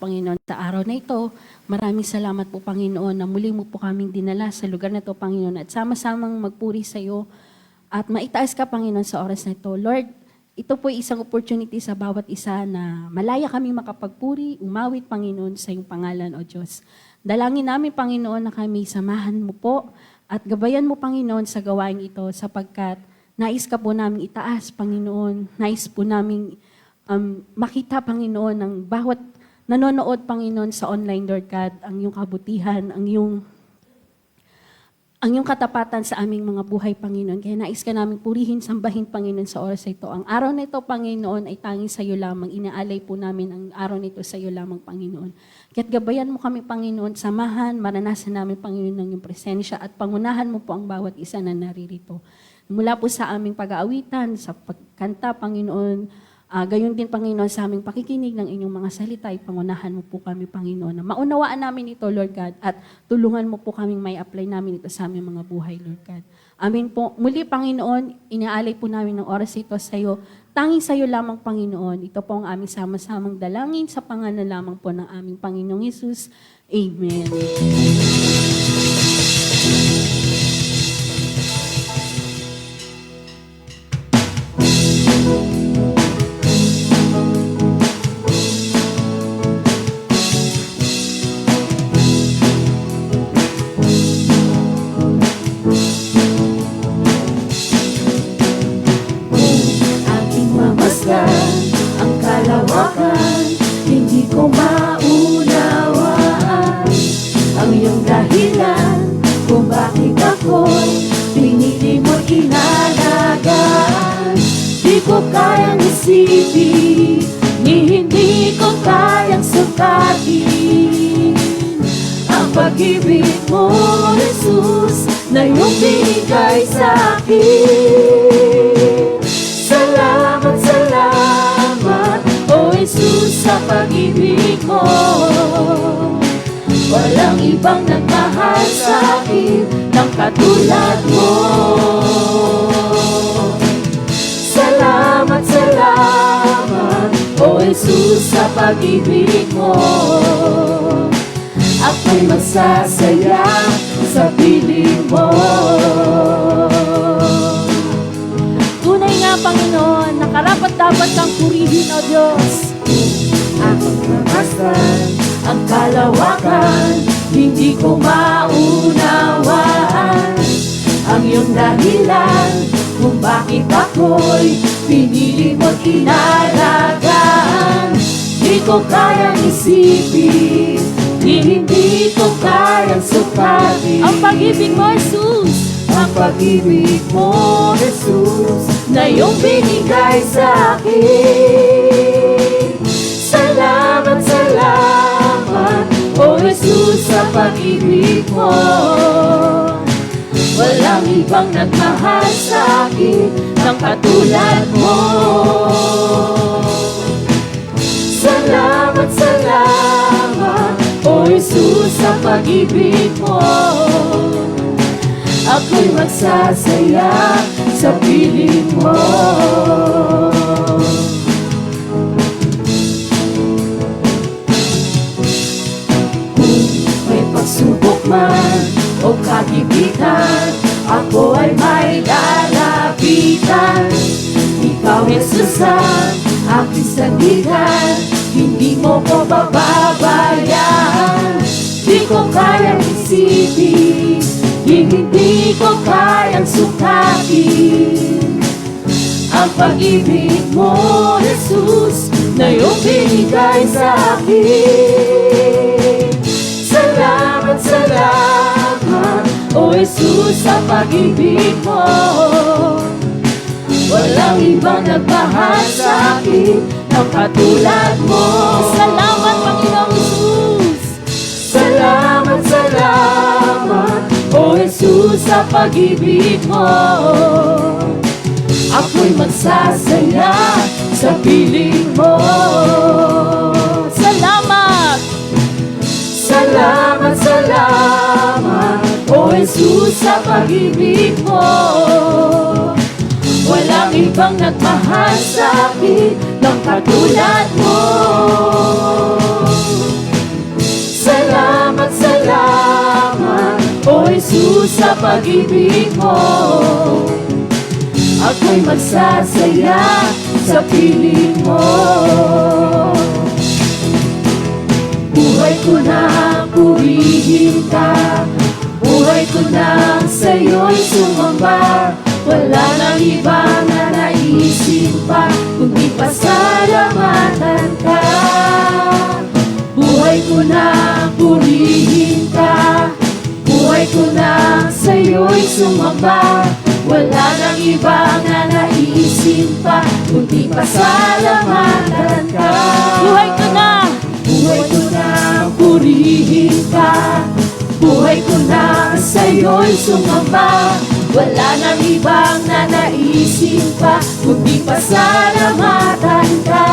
Panginoon, sa araw na ito. Maraming salamat po, Panginoon, na muli mo po kaming dinala sa lugar na ito, Panginoon, at sama-samang magpuri sa iyo at maitaas ka, Panginoon, sa oras na ito. Lord, ito po isang opportunity sa bawat isa na malaya kami makapagpuri, umawit, Panginoon, sa iyong pangalan, O Diyos. Dalangin namin, Panginoon, na kami samahan mo po at gabayan mo, Panginoon, sa gawain ito sapagkat nais ka po namin itaas, Panginoon. Nais po namin makita, Panginoon, ng bawat nanonood, Panginoon, sa online, Lord God, ang iyong kabutihan, ang iyong katapatan sa aming mga buhay, Panginoon. Kaya nais ka namin purihin, sambahin, Panginoon, sa oras ito. Ang araw na ito, Panginoon, ay tanging sa iyo lamang. Inaalay po namin ang araw nito sa iyo lamang, Panginoon. Kaya't gabayan mo kami, Panginoon, samahan, maranasan namin, Panginoon, ng iyong presensya at pangunahan mo po ang bawat isa na naririto. Mula po sa aming pag-aawitan, sa pagkanta, Panginoon, gayon din, Panginoon, sa aming pakikinig ng inyong mga salita, ipangunahan mo po kami, Panginoon, na maunawaan namin ito, Lord God, at tulungan mo po kaming may apply namin ito sa aming mga buhay, Lord God. Amen po. Muli, Panginoon, inaalay po namin ng oras ito sa iyo. Tanging sa iyo lamang, Panginoon. Ito po ang aming sama-samang dalangin sa pangalan lamang po ng aming Panginoong Hesus. Amen. Ang kalawakan, hindi ko maunawaan ang iyong dahilan kung bakit ako'y pinili mo inalagaan. Di ko kayang isipin, hindi ko kayang sukatin ang pag-ibig mo, Jesus, na iyong binigay sa akin. Salamat, salamat, O Jesus, sa pag-ibig mo. Walang ibang nagmahal sa akin ng katulad mo. Salamat, salamat, O Jesus, sa pag-ibig mo. Ako'y magsasaya sa piling mo. Panginoon, nakarapat-dapat kang purihin, O Diyos. Aking mamasdan ang kalawakan, hindi ko maunawaan ang iyong dahilan kung bakit ako'y pinili mo't inalagaan. Di ko kayang isipin, hindi ko kayang sukatin Ang pag-ibig mo, Jesus. Ang pag-ibig mo, Jesus, na iyong binigay sa akin. Salamat, salamat, O Jesus, sa pag-ibig mo. Walang ibang nagmahal sa akin ng katulad mo. Salamat, salamat, O Jesus, sa pag-ibig mo. Ako'y magsasaya sa piling mo. Kung may pagsubok man o kagipitan, ako ay may lalapitan. Ikaw, Jesus, ang aking sandigan, hindi mo ko bababayaan. Di ko kayang isipin, hindi ko kayang sukatin ang pag-ibig mo, Jesus, na iyong binigay sa akin. Salamat, salamat, O Jesus, sa pag-ibig mo. Walang ibang nagmahal sa akin ng katulad mo. Salamat, Panginoong Jesus. Salamat, salamat, O Jesus, sa pag-ibig mo. Ako'y magsasaya sa piling mo. Salamat. Salamat, salamat, O Jesus, sa pag-ibig mo. Walang ibang nagmahal sa akin ng katulad mo. Salamat, salamat, O Jesus, sa pag-ibig mo. Ako'y magsasaya sa piling mo. Buhay ko na purihin ka, buhay ko na sa'yo'y sumamba. Wala nang iba na naisip pa, kundi pasalamatan ka. Buhay ko na purihin ka, buhay ko na sa'yo'y sumamba. Wala nang iba na naisip pa, kundi pasalamatan ka. Buhay ko na! Buhay ko na purihin ka, buhay ko na sa'yo'y sumamba. Wala nang ibang na naisip pa, kundi pasalamatan ka.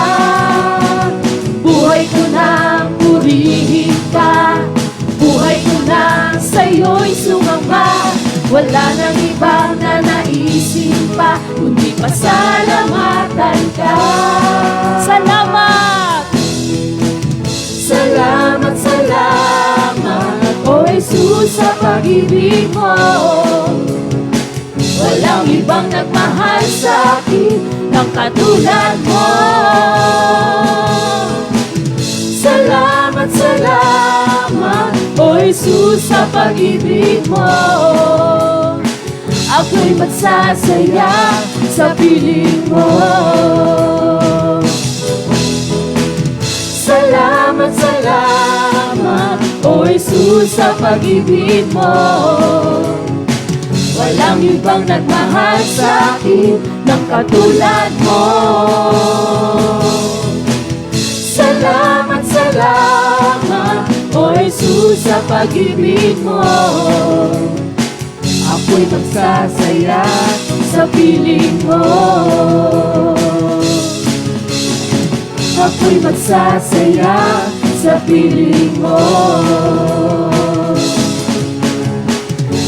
Buhay ko na purihin ka, buhay ko na sa'yo'y sumamba. Wala nang ibang na naisip pa, kundi pasalamatan ka. Salamat! Salamat, salamat, O Jesus, sa pag-ibig mo. Walang ibang nagmahal sa akin ng katulad mo. Salamat, salamat, O Jesus, sa pag-ibig mo. Ako'y magsasaya sa piling mo. Salamat, salamat, O Jesus, sa pag-ibig mo. Walang ibang nagmahal sa akin ng katulad mo. Salamat, salamat, O Jesus, sa pag-ibig mo. Ako'y magsasaya sa piling mo. Ako'y magsasaya sa piling mo.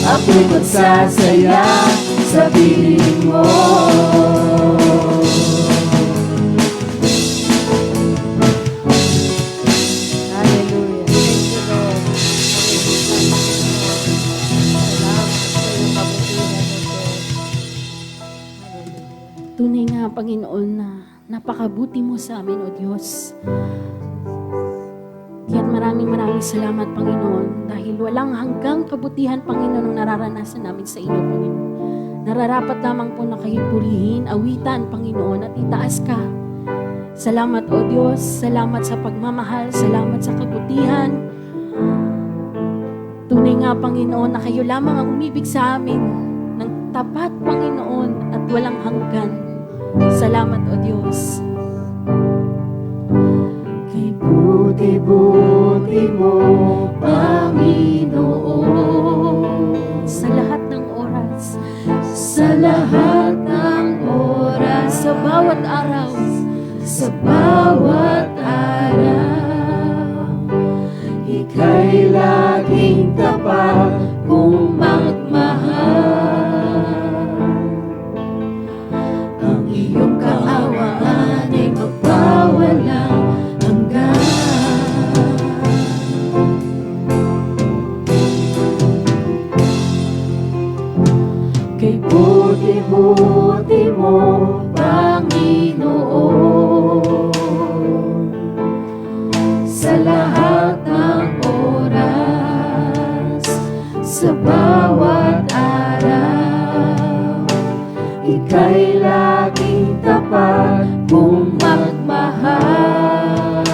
Ako'y magsasaya sa piling mo. Hallelujah. Thank you, Lord. Salamat sa iyong kabutihan, O Diyos. Hallelujah. Tunay nga, Panginoon, na napakabuti mo sa amin, O Diyos. Kaya't maraming salamat, Panginoon, dahil walang hanggang kabutihan, Panginoon, ang nararanasan namin sa iyo, Panginoon. Nararapat lamang po na kayo purihin, awitan, Panginoon, at itaas ka. Salamat, O Diyos. Salamat sa pagmamahal. Salamat sa kabutihan. Tunay nga, Panginoon, na kayo lamang ang umibig sa amin ng tapat, Panginoon, at walang hanggan. Salamat, O Diyos. Kay buti-buti mo, Panginoon. Sa lahat ng oras, Sa lahat ng oras, sa bawat araw, sa bawat araw, ika'y laging tapat kung magmahal. Ang iyong kaawaan ay magpawalang hanggan. Kay buti-buti mo, Panginoon. Sa lahat ng oras, sa bawat araw, ika'y laging tapat kung magmahal.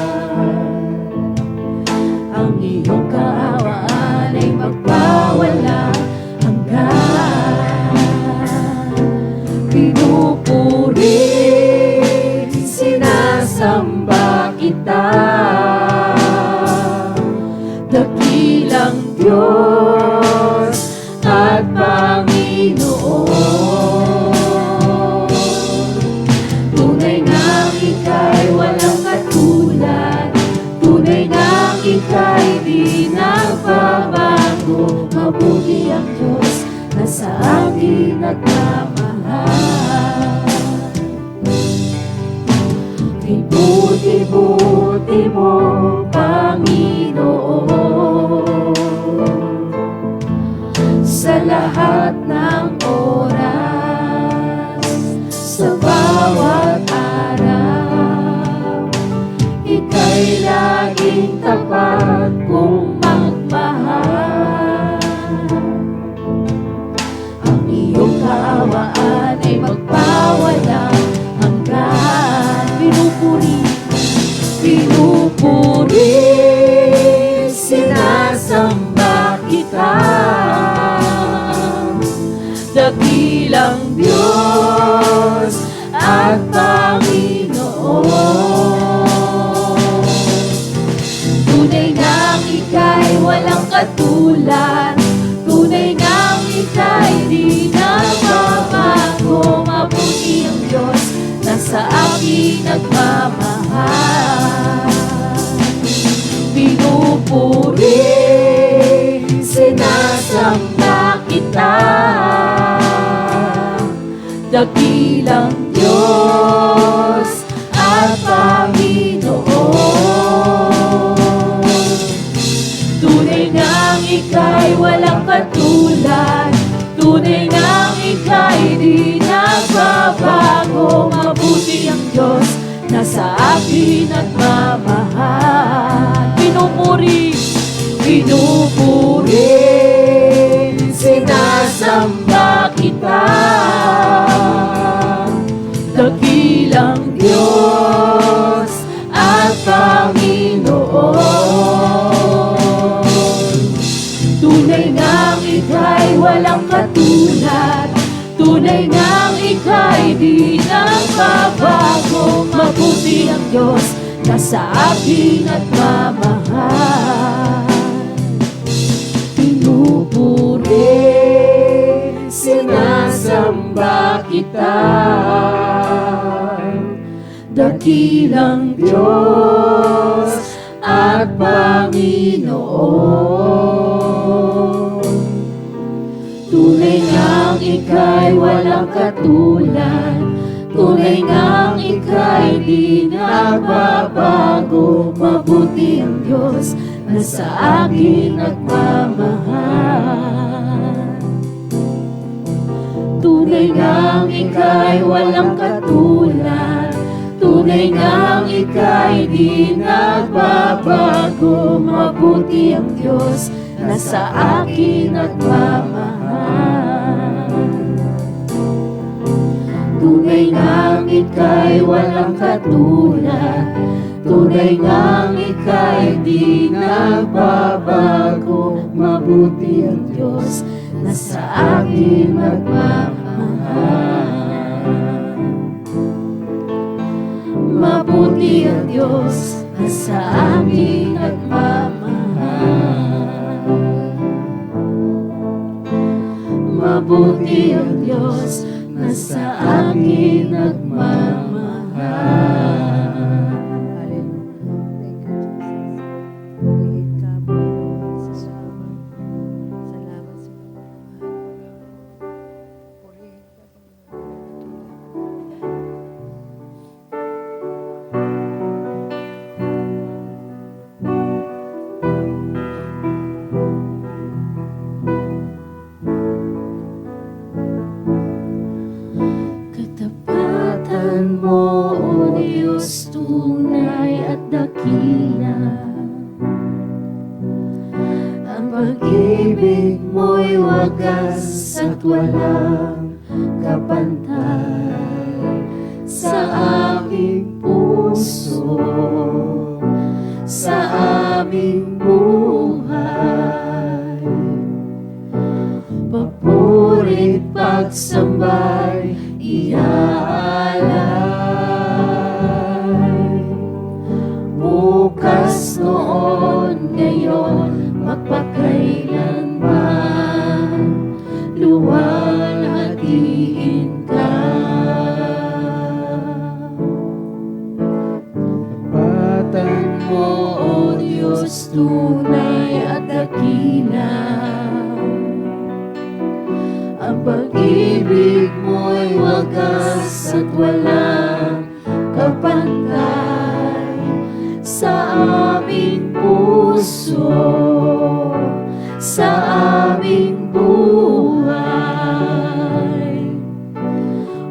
Ang iyong kaawaan ay magpawalang hanggan. Pinupuri, sinasamba kita, dakilang Diyos at Panginoon. Tunay ngang ika'y walang katulad, tunay ngang ika'y di nagbabago. Mabuti ang Diyos na sa akin nagmamahal. katulad. Tunay ngang ika'y di nagbabago. Mabuti ang Diyos na sa akin nagmamahal. Pinupuri, sinasamba kita, dakilang Diyos at Panginoon. Tunay ngang ika'y walang katulad, tunay ngang ika'y di nagbabago. Mabuti ang Diyos na sa akin nagmamahal. Pinupuri, sinasamba kita, dakilang Diyos at Panginoon. Tunay ngang ika'y walang katulad, tunay ngang ika'y di nagbabago. Mabuti ang Diyos na sa akin nagmamahal. Pinupuri, sinasamba kita, dakilang Diyos at Panginoon. Tunay ngang ika'y walang katulad, tunay ngang ika'y di nagbabago. Mabuti ang Diyos na sa akin nagmamahal. Tunay ngang ika'y walang katulad, tunay ngang ika'y di nagbabago. Mabuti ang Diyos na sa akin nagmamahal. Tunay ngang ika'y walang katulad, tunay ngang ika'y di nagbabago. Mabuti ang Diyos na sa akin nagmamahal. Mabuti ang Diyos na sa akin nagmamahal. Mabuti ang Diyos na sa akin nagmamahal. Hallelujah. Thank you, Jesus. Purihin ka, Panginoon, sa salamat. Salamat sa iyong pagmamahal. Purihin ka, Katapatan mo, O Diyos, tunay at dakila. Ang pag-ibig mo'y wagas at walang kapantay sa aking puso, sa aming buhay. Papuri't pagsambay iaalay. Bukas, noon, ngayon, magpakailanman, luwalhatiin ka. Tapatan mo, O Diyos, tunay at dakila. Ang pag-ibig mo'y wagas at walang kapantay sa aming puso, sa aming buhay.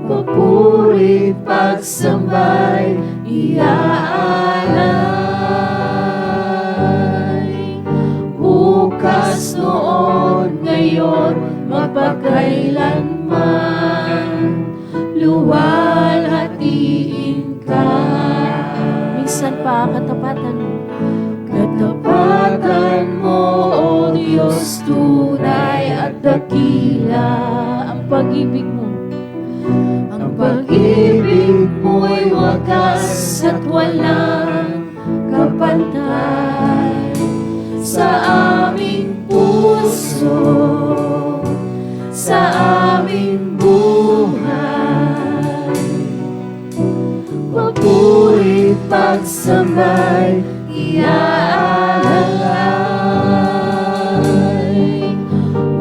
Papuri't pagsambay iaalay. Bukas, noon, ngayon, magpakailanman, luwalhatiin ka. Minsan pa, katapatan mo. Katapatan mo, O Diyos, tunay at dakila. Ang pag-ibig mo, ang pag-ibig mo'y wagas at walang kapantay sa aming puso, puso sa aming buhay. Papurit pagsambay iaalay.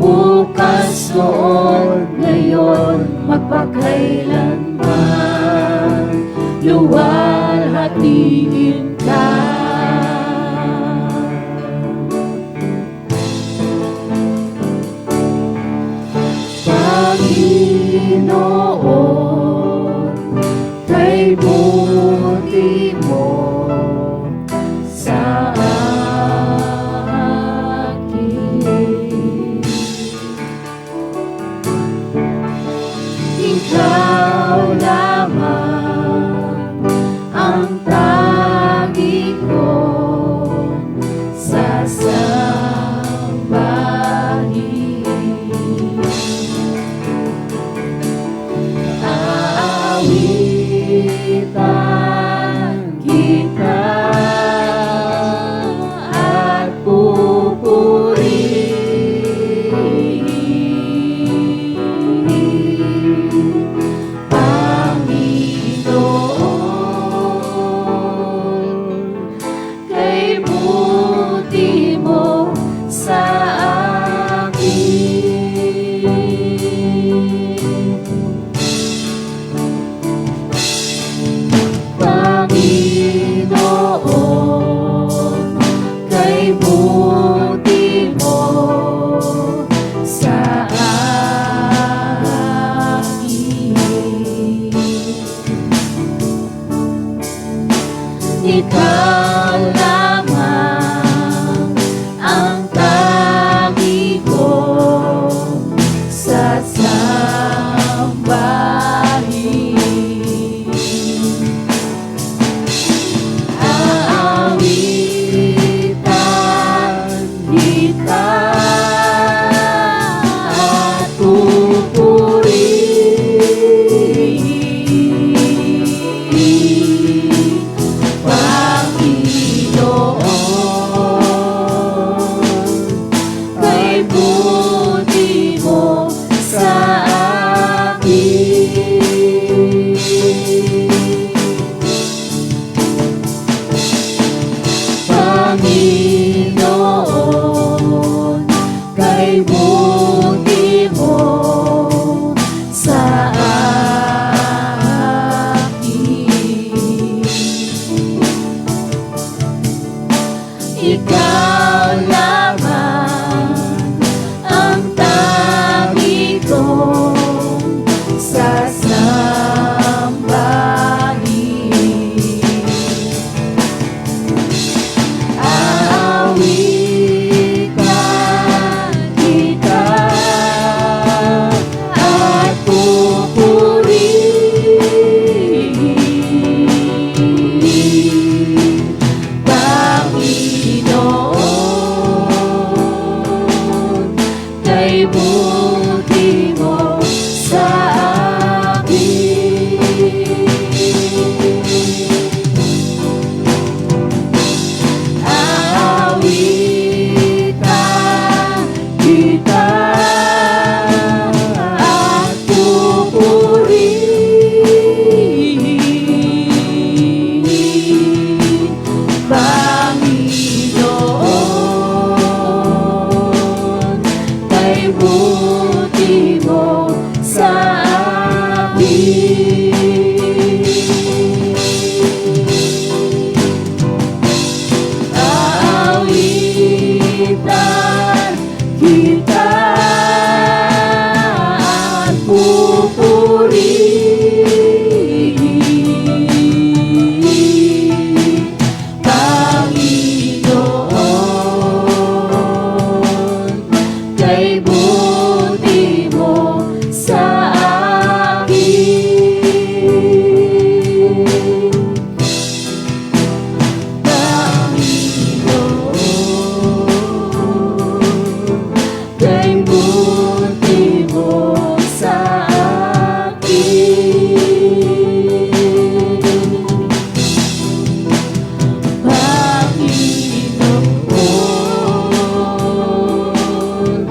Bukas, noon, ngayon, magpakailanman, luwalhatiin ka. Panginoon, kay buti mo sa akin. Ikaw lamang ang tangi kong sasambahin. Aawitan kita at pupurihin, Panginoon, kay buti mo sa akin. Panginoon, kay buti mo sa akin. Ikaw lamang ang tangi kong sasambahin. Aawitan kita at pupurihin, Panginoon, kay buti mo sa akin. Panginoon, kay buti mo sa akin. Ikaw lamang ang tangi kong sasambahin. Aawitan kita at pupurihin, Panginoon, kay buti mo sa akin. Aawitan kita at pupurihin, Panginoon, kay buti mo sa akin. Aawitan kita at pupurihin, Panginoon, kay buti mo sa akin. Panginoon, kay buti mo sa akin. Panginoon,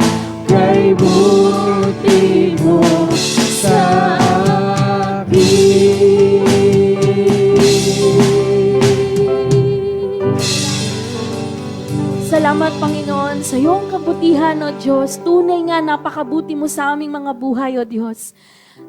Salamat, Panginoon, sa iyong kabutihan, O Diyos. Tunay nga, napakabuti mo sa aming mga buhay, O Diyos.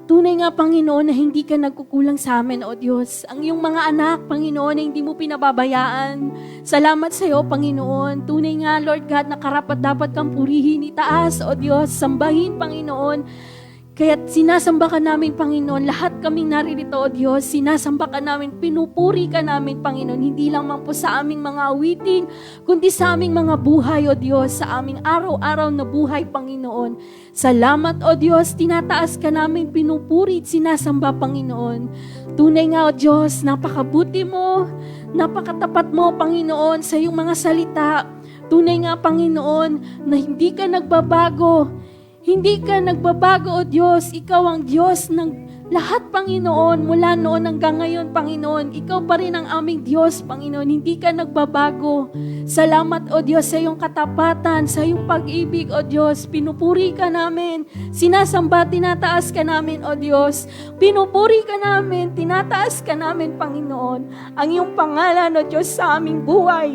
Tunay nga, Panginoon, na hindi ka nagkukulang sa amin, O Diyos. Ang iyong mga anak, Panginoon, na hindi mo pinababayaan. Salamat sa iyo, Panginoon. Tunay nga, Lord God, na karapat dapat kang purihin, itaas, O Diyos. Sambahin, Panginoon. Kaya sinasamba ka namin, Panginoon. Lahat kaming naririto, O Diyos. Sinasamba ka namin, pinupuri ka namin, Panginoon. Hindi lang man po sa aming mga awitin, kundi sa aming mga buhay, O Diyos. Sa aming araw-araw na buhay, Panginoon. Salamat, O Diyos. Tinataas ka namin, pinupuri at sinasamba, Panginoon. Tunay nga, O Diyos, napakabuti mo. Napakatapat mo, Panginoon, sa iyong mga salita. Tunay nga, Panginoon, na hindi ka nagbabago. Hindi ka nagbabago, O Diyos. Ikaw ang Diyos ng lahat, Panginoon. Mula noon hanggang ngayon, Panginoon. Ikaw pa rin ang aming Diyos, Panginoon. Hindi ka nagbabago. Salamat, O Diyos, sa iyong katapatan, sa iyong pag-ibig, O Diyos. Pinupuri ka namin. Sinasamba, tinataas ka namin, O Diyos. Pinupuri ka namin, tinataas ka namin, Panginoon. Ang iyong pangalan, O Diyos, sa aming buhay.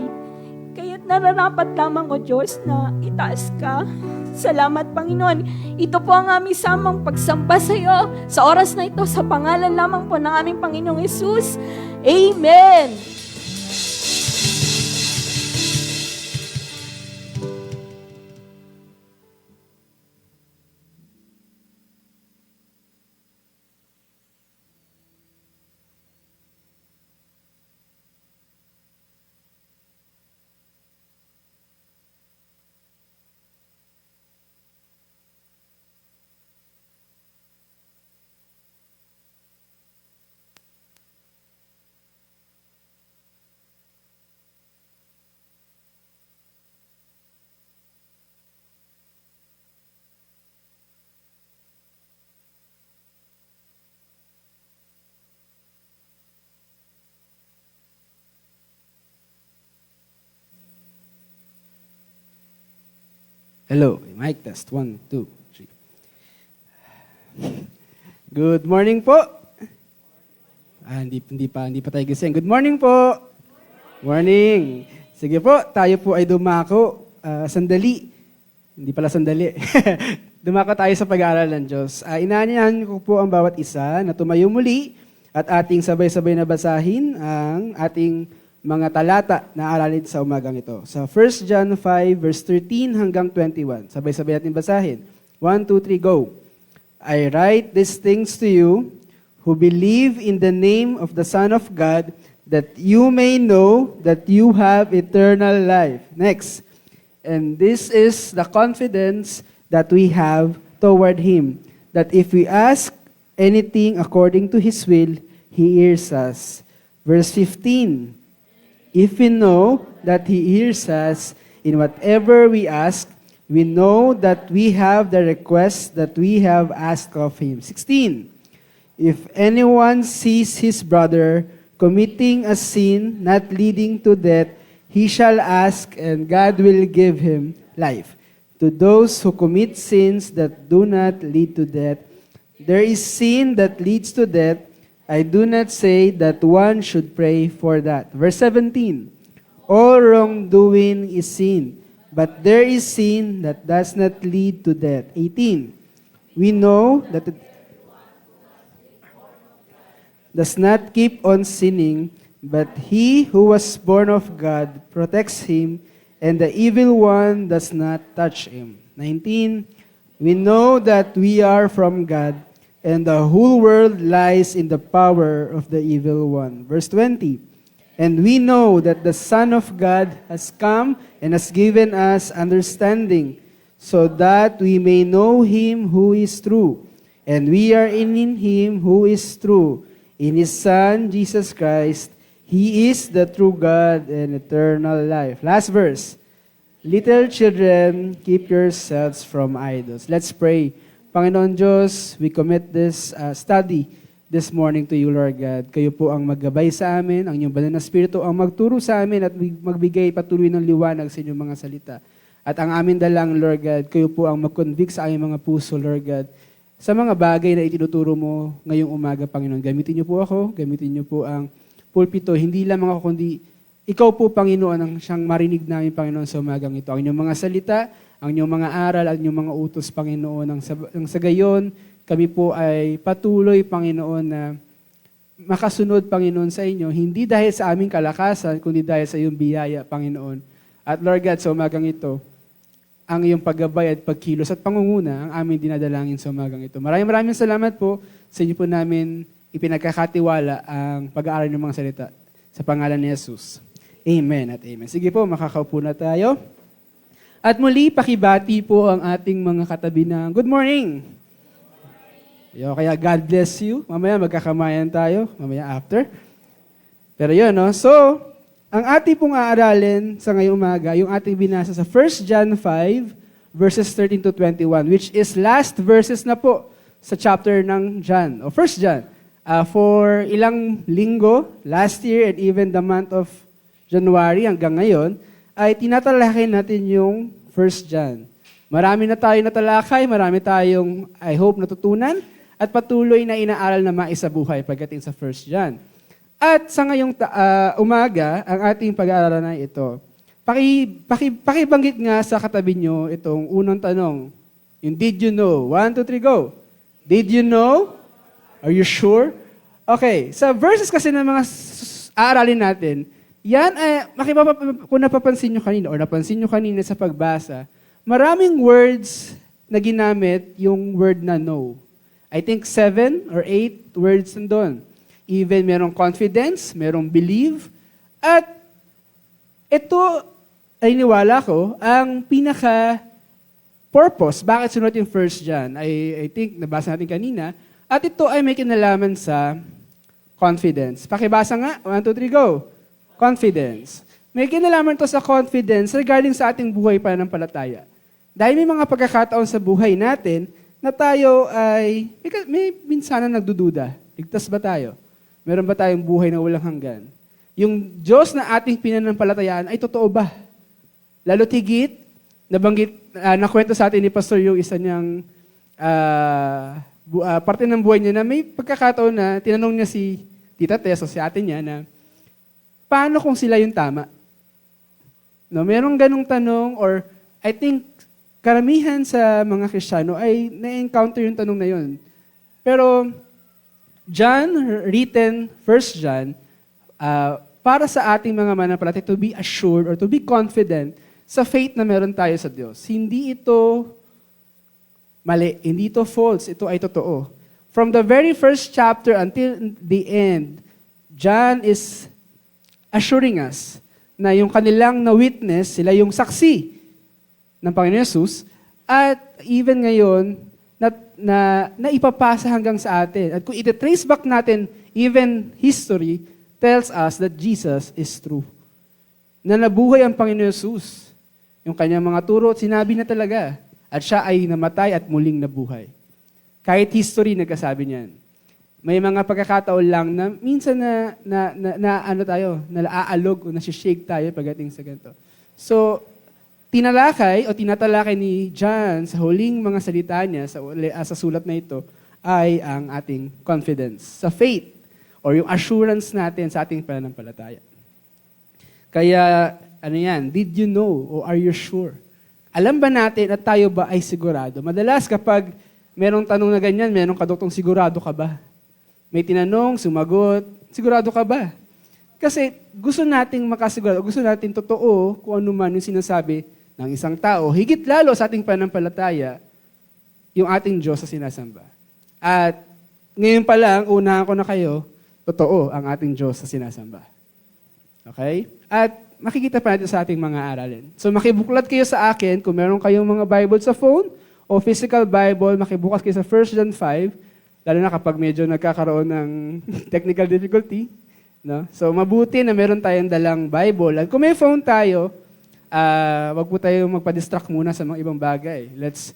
Kaya't nararapat lamang, O Diyos, na itaas ka. Salamat, Panginoon. Ito po ang aming samang pagsamba sa iyo sa oras na ito, sa pangalan lamang po ng aming Panginoong Hesus. Amen. Hello, mic test. 1, 2, 3. Good morning po. Hindi pa tayo gising. Good morning po. Morning. Sige po, tayo po ay dumako. Sandali. Hindi pala sandali. Dumako tayo sa pag-aaral ng Diyos. Inaanyahan ko po ang bawat isa na tumayo muli at ating sabay-sabay na basahin ang ating mga talata na aralin sa umagang ito. Sa 1 John 5, verse 13 hanggang 21. Sabay-sabay natin basahin. 1, 2, 3, go. I write these things to you who believe in the name of the Son of God, that you may know that you have eternal life. Next. And this is the confidence that we have toward Him, that if we ask anything according to His will, He hears us. Verse 15. If we know that He hears us in whatever we ask, we know that we have the request that we have asked of Him. 16. If anyone sees his brother committing a sin not leading to death, he shall ask, and God will give him life. To those who commit sins that do not lead to death, there is sin that leads to death. I do not say that one should pray for that. Verse 17, all wrongdoing is sin, but there is sin that does not lead to death. 18, we know that it does not keep on sinning, but he who was born of God protects him, and the evil one does not touch him. 19, we know that we are from God, and the whole world lies in the power of the evil one. Verse 20, and we know that the Son of God has come and has given us understanding, so that we may know Him who is true. And we are in Him who is true, in His Son, Jesus Christ. He is the true God and eternal life. Last verse, little children, keep yourselves from idols. Let's pray. Panginoon Diyos, we commit this study this morning to you, Lord God. Kayo po ang maggabay sa amin, ang inyong banal na Espiritu ang magturo sa amin at magbigay patuloy ng liwanag sa inyong mga salita. At ang amin dalang, Lord God, kayo po ang mag-convict sa aming mga puso, Lord God, sa mga bagay na itinuturo mo ngayong umaga, Panginoon. Gamitin niyo po ako, gamitin niyo po ang pulpito, hindi lamang ako kundi ikaw po, Panginoon, ang siyang marinig namin, Panginoon, sa umagang ito. Ang inyong mga salita, ang inyong mga aral, ang inyong mga utos, Panginoon. Ang sa gayon, kami po ay patuloy, Panginoon, na makasunod, Panginoon, sa inyo, hindi dahil sa aming kalakasan, kundi dahil sa iyong biyaya, Panginoon. At Lord God, sa umagang ito, ang iyong paggabay at pagkilos at pangunguna ang aming dinadalangin sa umagang ito. Maraming salamat po sa inyo po namin ipinagkakatiwala ang pag-aaral ng mga salita sa pangalan ni Jesus. Amen at amen. Sige po, makakaupo na tayo. At muli, pakibati po ang ating mga katabi na good morning. Kaya God bless you. Mamaya magkakamayan tayo, mamaya after. Pero yun, no? So, ang ating pong aaralin sa ngayong umaga, yung ating binasa sa 1 John 5, verses 13 to 21, which is last verses na po sa chapter ng John, o 1 John. For ilang linggo, last year and even the month of January hanggang ngayon, ay tinatalakay natin yung 1 John. Marami na tayo natalakay, marami tayong, I hope, natutunan, at patuloy na inaaral na maisabuhay pagdating sa 1 John. At sa ngayong umaga, ang ating pag-aaralan na ito, pakibanggit nga sa katabi nyo itong unang tanong. Yung did you know? 1, 2, 3, go. Did you know? Are you sure? Okay, sa verses kasi ng mga aaralin natin, yan ay, kung napapansin nyo kanina or napansin nyo kanina sa pagbasa, maraming words na ginamit yung word na know. I think 7 or 8 words nandun. Even merong confidence, merong believe, at ito ay niwala ko, ang pinaka-purpose, bakit sunod yung 1 John, I think nabasa natin kanina, at ito ay may kinalaman sa confidence. Pakibasa nga, 1, 2, 3, go. Confidence. May kinalaman to sa confidence regarding sa ating buhay pananampalataya. Dahil may mga pagkakataon sa buhay natin na tayo ay, may minsan na nagdududa. Ligtas ba tayo? Meron ba tayong buhay na walang hanggan? Yung Diyos na ating pinanampalatayaan ay totoo ba? Lalo tigit, nakwento sa atin ni Pastor yung isa niyang parte ng buhay niya na may pagkakataon na tinanong niya si Tita Tess o si ate niya na, paano kung sila yung tama? No, merong ganong tanong or I think karamihan sa mga Kristiyano ay na-encounter yung tanong na yun. Pero John, written 1 John, para sa ating mga mananampalataya to be assured or to be confident sa faith na meron tayo sa Diyos. Hindi ito mali, hindi ito false, ito ay totoo. From the very first chapter until the end, John is assuring us na yung kanilang na-witness, sila yung saksi ng Panginoon Yesus, at even ngayon, na ipapasa hanggang sa atin. At kung iti-trace back natin, even history tells us that Jesus is true. Na nabuhay ang Panginoon Yesus. Yung kanyang mga turo, sinabi na talaga. At siya ay namatay at muling nabuhay. Kahit history nagkasabi niyan. May mga pagkakataon lang na minsan naalog o nasishake tayo pagdating sa ganito. So, tinatalakay ni John sa huling mga salita niya sa sulat na ito ay ang ating confidence sa faith or yung assurance natin sa ating pananampalataya. Kaya, did you know or are you sure? Alam ba natin at tayo ba ay sigurado? Madalas kapag merong tanong na ganyan, merong kadoktong sigurado ka ba? May tinanong, sumagot, sigurado ka ba? Kasi gusto nating makasigurado, gusto nating totoo kung ano man yung sinasabi ng isang tao. Higit lalo sa ating pananampalataya, yung ating Diyos sa sinasamba. At ngayon pa lang, unahan ko na kayo, totoo ang ating Diyos sa sinasamba. Okay? At makikita pa natin sa ating mga aralin. So makibuklat kayo sa akin, kung meron kayong mga Bible sa phone o physical Bible, makibukas kayo sa 1 John 5, lalo na kapag medyo nagkakaroon ng technical difficulty. No? So mabuti na meron tayong dalang Bible. At kung may phone tayo, wag po tayo magpa-distract muna sa mga ibang bagay. Let's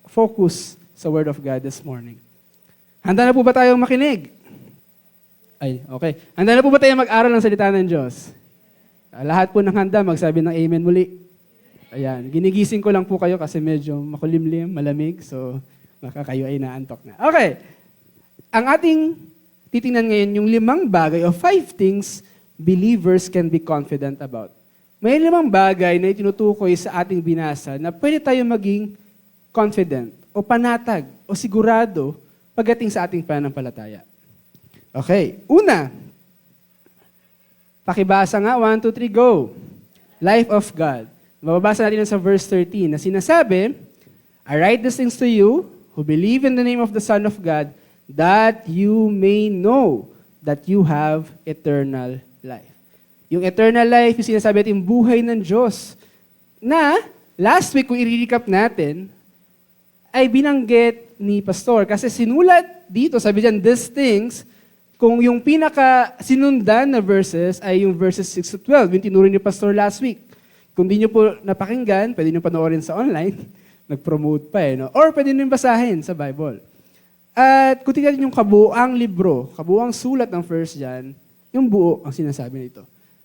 focus sa Word of God this morning. Handa na po ba tayong makinig? Ay, okay. Handa na po ba tayong mag-aral ng salita ng Diyos? Lahat po ng handa, magsabi ng amen muli. Ayan, ginigising ko lang po kayo kasi medyo makulimlim, malamig, so baka kayo ay naantok na. Okay. Ang ating titingnan ngayon yung 5 bagay o 5 things believers can be confident about. May 5 bagay na itinutukoy sa ating binasa na pwede tayo maging confident o panatag o sigurado pagdating sa ating pananampalataya. Okay, una, pakibasa nga, 1, 2, 3, go. Life of God. Mababasa natin sa verse 13 na sinasabi, I write these things to you who believe in the name of the Son of God, that you may know that you have eternal life. Yung eternal life, yung sinasabi natin, buhay ng Diyos. Na, last week, kung i-recap natin, ay binanggit ni Pastor. Kasi sinulat dito, sabi dyan, these things, kung yung pinaka-sinundan na verses ay yung verses 6 to 12, yung tinuro ni Pastor last week. Kung di nyo po napakinggan, pwede nyo panoorin sa online. Nag-promote pa no? Or pwede nyo basahin sa Bible. At kung tingnan yung kabuang libro, kabuang sulat ng First John, yung buo ang sinasabi nito.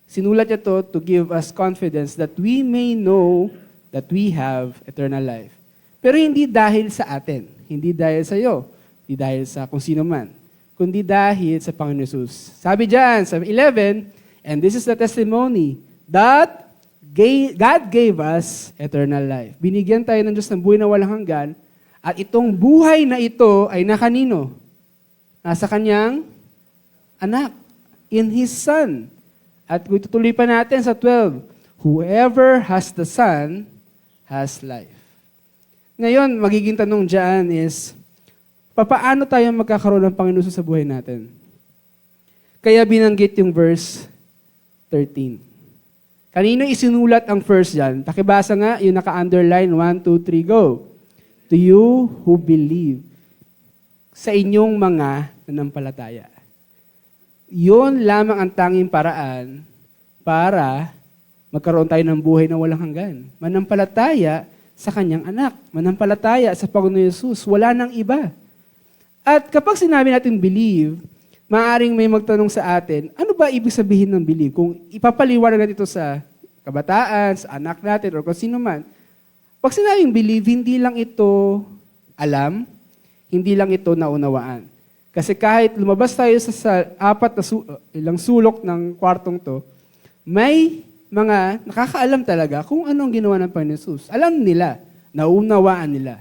Sinulat niya to give us confidence that we may know that we have eternal life. Pero hindi dahil sa atin, hindi dahil sa iyo, hindi dahil sa kung sino man, kundi dahil sa Panginoon Jesus. Sabi diyan sa 11, and this is the testimony that God gave us eternal life. Binigyan tayo ng Diyos ng buhay na walang hanggan, at itong buhay na ito ay nakanino? Nasa kanyang anak, in His Son. At kung tutuloy pa natin sa 12, whoever has the Son has life. Ngayon, magiging tanong dyan is, papaano tayo magkakaroon ng Panginoon sa buhay natin? Kaya binanggit yung verse 13. Kanino isinulat ang first dyan? Pakibasa nga, yung naka-underline, 1, 2, 3, go. To you who believe, sa inyong mga nanampalataya. Yun lamang ang tanging paraan para magkaroon tayo ng buhay na walang hanggan. Manampalataya sa kanyang anak. Manampalataya sa Panginoon Yesus. Wala nang iba. At kapag sinabi natin believe, maaaring may magtanong sa atin, ano ba ibig sabihin ng believe? Kung ipapaliwanag natin ito sa kabataan, sa anak natin, o kung sino man, pag sinabing believe, hindi lang ito alam, hindi lang ito naunawaan. Kasi kahit lumabas tayo sa apat na ilang sulok ng kwartong to, may mga nakakaalam talaga kung anong ginawa ng Panginoon Jesus. Alam nila, naunawaan nila.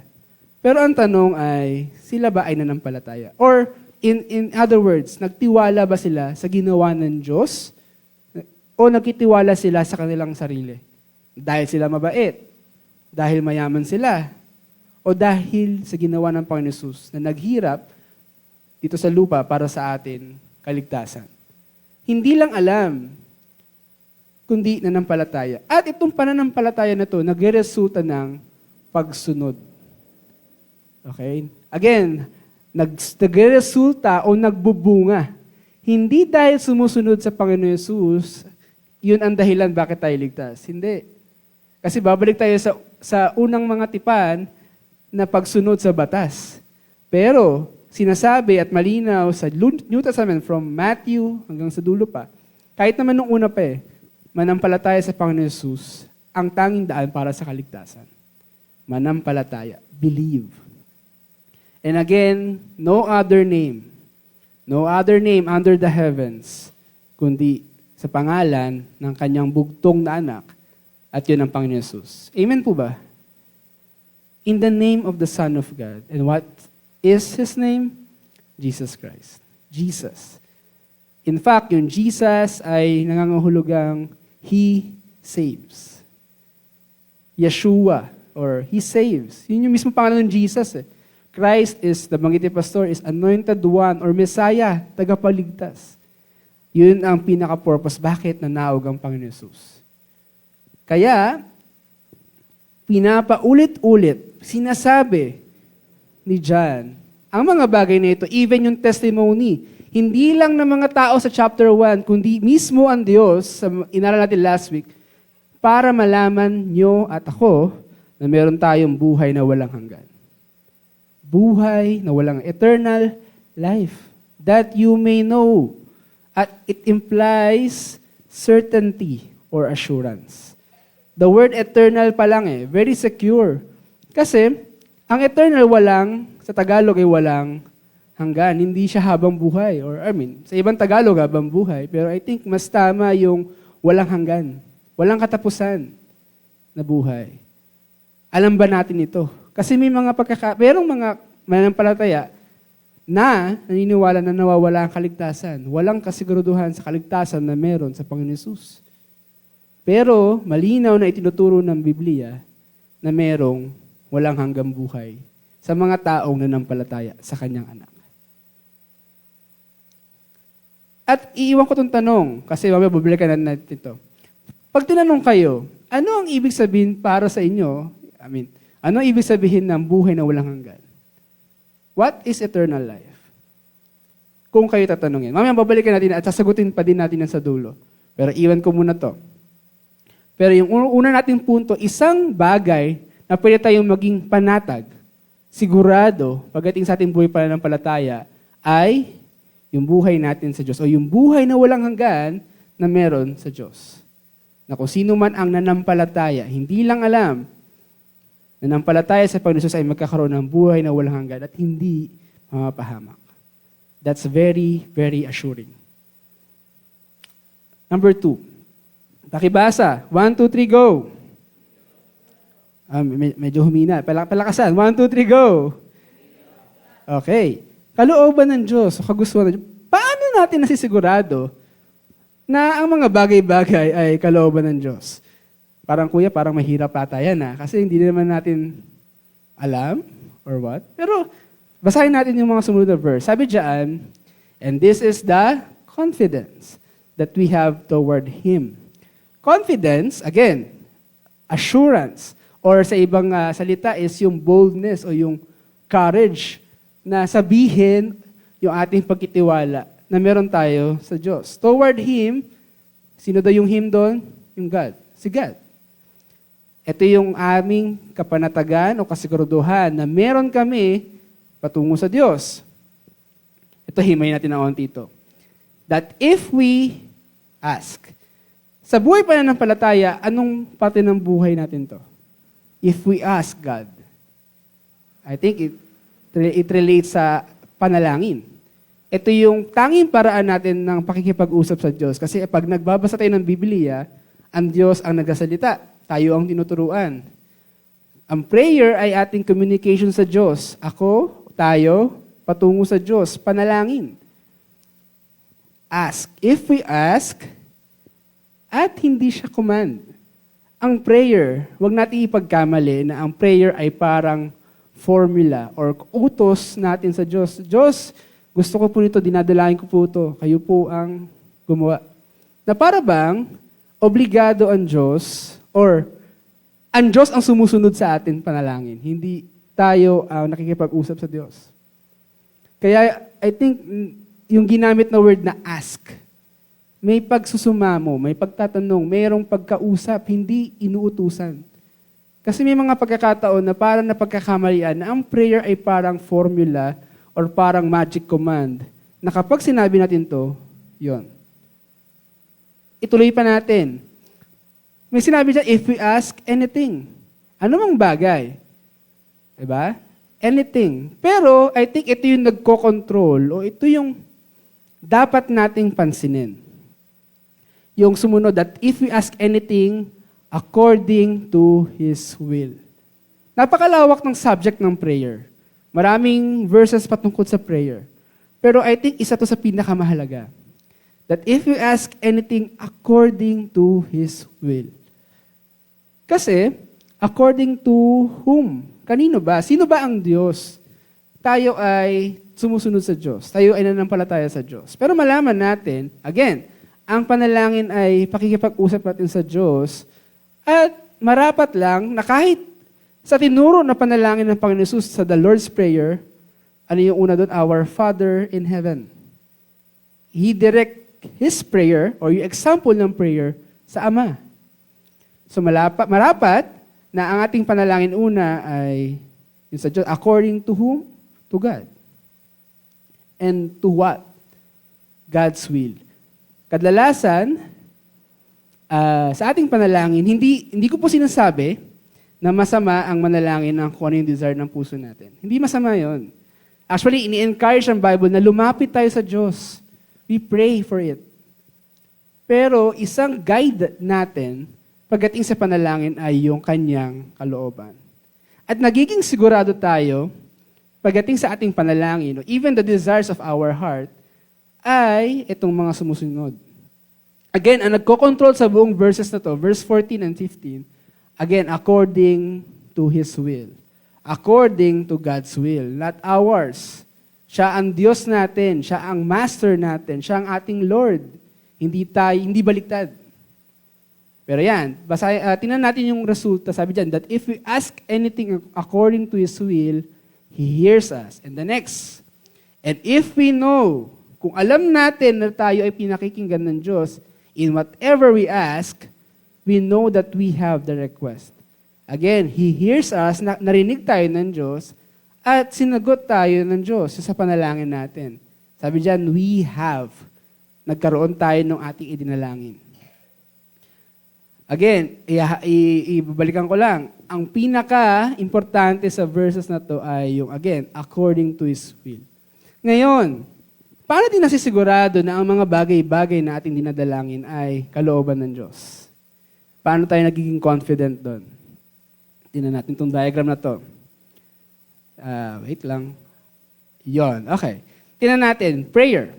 Pero ang tanong ay, sila ba ay nanampalataya? Or, in other words, nagtiwala ba sila sa ginawa ng Diyos? O nagkitiwala sila sa kanilang sarili? Dahil sila mabait? Dahil mayaman sila? O dahil sa ginawa ng Panginoon Jesus na naghirap dito sa lupa para sa atin kaligtasan? Hindi lang alam, kundi nanampalataya. At itong pananampalataya na to, nagresulta ng pagsunod. Okay? Again, nagresulta o nagbubunga. Hindi dahil sumusunod sa Panginoon Yesus, yun ang dahilan bakit tayo ligtas. Hindi. Kasi babalik tayo sa unang mga tipan na pagsunod sa batas. Pero, sinasabi at malinaw sa New Testament from Matthew hanggang sa dulo pa, kahit naman nung una pa manampalataya sa Panginoon Jesus, ang tanging daan para sa kaligtasan. Manampalataya. Believe. And again, no other name under the heavens, kundi sa pangalan ng kanyang bugtong na anak, at yun ang Panginoon Jesus. Amen po ba? In the name of the Son of God. And what is His name? Jesus Christ. Jesus. In fact, yung Jesus ay nangangahulugang He saves. Yeshua, or He saves. Yun yung mismo pangalan ng Jesus Christ is, nabanggit ni Pastor, is anointed one or Messiah, tagapagligtas. Yun ang pinaka-purpose. Bakit nanaog ang Panginoon Jesus? Kaya, pinapaulit-ulit, sinasabi ni John, ang mga bagay na ito, even yung testimony, hindi lang ng mga tao sa chapter 1, kundi mismo ang Diyos, sa inaral natin last week, para malaman nyo at ako na meron tayong buhay na walang hanggan. Buhay na walang eternal life. That you may know. At it implies certainty or assurance. The word eternal pa lang very secure. Kasi, ang eternal sa Tagalog ay walang hanggan. Hindi siya habang buhay. Or sa ibang Tagalog, habang buhay. Pero I think mas tama yung walang hanggan. Walang katapusan na buhay. Alam ba natin ito? Kasi may mga merong mga mananampalataya na naniniwala na nawawala ang kaligtasan. Walang kasiguruduhan sa kaligtasan na meron sa Panginoon Hesus. Pero malinaw na itinuturo ng Biblia na merong walang hanggang buhay sa mga taong nanampalataya sa kanyang anak. At iiwan ko itong tanong, kasi mamaya babalikan natin ito. Pag tinanong kayo, ano ang ibig sabihin para sa inyo? Ano ang ibig sabihin ng buhay na walang hanggan? What is eternal life? Kung kayo tatanungin. Mamaya babalikan natin at sasagutin pa din natin yan sa dulo. Pero iwan ko muna to. Pero yung una nating punto, isang bagay na pwede tayong maging panatag, sigurado, pagdating sa ating buhay pananampalataya, ay yung buhay natin sa Diyos o yung buhay na walang hanggan na meron sa Diyos. Na kung sino man ang nanampalataya, hindi lang alam, nanampalataya sa Panginoon Hesus ay magkakaroon ng buhay na walang hanggan at hindi mamapahamak. That's very, very assuring. Number 2. Pakibasa. 1, 2, 3, go. Medyo humina. Palakasan. 1, 2, 3, go. Okay. Kalooban ng Diyos, kagustuhan ng Diyos. Paano natin nasisigurado na ang mga bagay-bagay ay kalooban ng Diyos? Parang kuya, parang mahirap ata yan kasi hindi naman natin alam or what. Pero basahin natin yung mga sumunod na verse. Sabi diyan, and this is the confidence that we have toward Him. Confidence, again, assurance, or sa ibang salita is yung boldness o yung courage na sabihin yung ating pagkitiwala na meron tayo sa Diyos. Toward Him, sino daw yung Him doon? Yung God. Si God. Ito yung aming kapanatagan o kasiguruduhan na meron kami patungo sa Diyos. Ito, himayin natin ang onti ito. That if we ask, sa buhay pananampalataya, anong parte ng buhay natin to? If we ask God, I think it relates sa panalangin. Ito yung tanging paraan natin ng pakikipag-usap sa Diyos. Kasi pag nagbabasa tayo ng Biblia, ang Diyos ang nagsasalita. Tayo ang tinuturuan. Ang prayer ay ating communication sa Diyos. Ako, tayo, patungo sa Diyos. Panalangin. Ask. If we ask, at hindi siya command. Ang prayer, wag natin ipagkamali na ang prayer ay parang formula or utos natin sa Diyos. Diyos, gusto ko po nito, dinadalain ko po ito. Kayo po ang gumawa. Na para bang obligado ang Diyos or ang Diyos ang sumusunod sa atin panalangin. Hindi tayo ang nakikipag-usap sa Diyos. Kaya I think yung ginamit na word na ask, may pagsusumamo, may pagtatanong, mayroong pagkausap, hindi inuutusan. Kasi may mga pagkakataon na parang napagkakamalian na ang prayer ay parang formula or parang magic command na kapag sinabi natin to, yon. Ituloy pa natin. May sinabi dyan, if we ask anything. Ano mang bagay? Diba? Anything. Pero I think ito yung nagko-control o ito yung dapat nating pansinin. Yung sumunod, that if we ask anything according to His will. Napakalawak ng subject ng prayer. Maraming verses patungkol sa prayer. Pero I think isa to sa pinakamahalaga. That if we ask anything according to His will. Kasi, according to whom? Kanino ba? Sino ba ang Diyos? Tayo ay sumusunod sa Diyos. Tayo ay nanampalataya sa Diyos. Pero malaman natin, again, ang panalangin ay pakikipag-usap natin sa Diyos at marapat lang na kahit sa tinuro na panalangin ng Panginoon Hesus sa the Lord's Prayer, ano yung una doon? Our Father in Heaven. He direct His prayer or yung example ng prayer sa Ama. So marapat na ang ating panalangin una ay yung sa Diyos. According to whom? To God. And to what? God's will. Kadalasan, sa ating panalangin, hindi ko po sinasabi na masama ang manalangin ng kung ano yung desire ng puso natin. Hindi masama yon. Actually, ini-encourage ang Bible na lumapit tayo sa Diyos. We pray for it. Pero isang guide natin pagdating sa panalangin ay yung kanyang kalooban. At nagiging sigurado tayo pagdating sa ating panalangin, even the desires of our heart, ay itong mga sumusunod. Again, ang nagko-control sa buong verses na to, verse 14 and 15, again, according to His will. According to God's will, not ours. Siya ang Diyos natin, siya ang Master natin, siya ang ating Lord. Hindi baliktad. Pero yan, tingnan natin yung resulta. Sabi dyan, that if we ask anything according to His will, He hears us. And the next, and if we know, kung alam natin na tayo ay pinakikinggan ng Diyos, in whatever we ask, we know that we have the request. Again, He hears us, narinig tayo ng Diyos, at sinagot tayo ng Diyos sa panalangin natin. Sabi dyan, we have. Nagkaroon tayo ng ating idinalangin. Again, ibabalikan ko lang. Ang pinaka-importante sa verses na to ay yung, again, according to His will. Ngayon, paano din nasisigurado na ang mga bagay-bagay na ating dinadalangin ay kalooban ng Diyos? Paano tayo nagiging confident doon? Tingnan natin itong diagram na to. Wait lang. Yon, okay. Tingnan natin, prayer.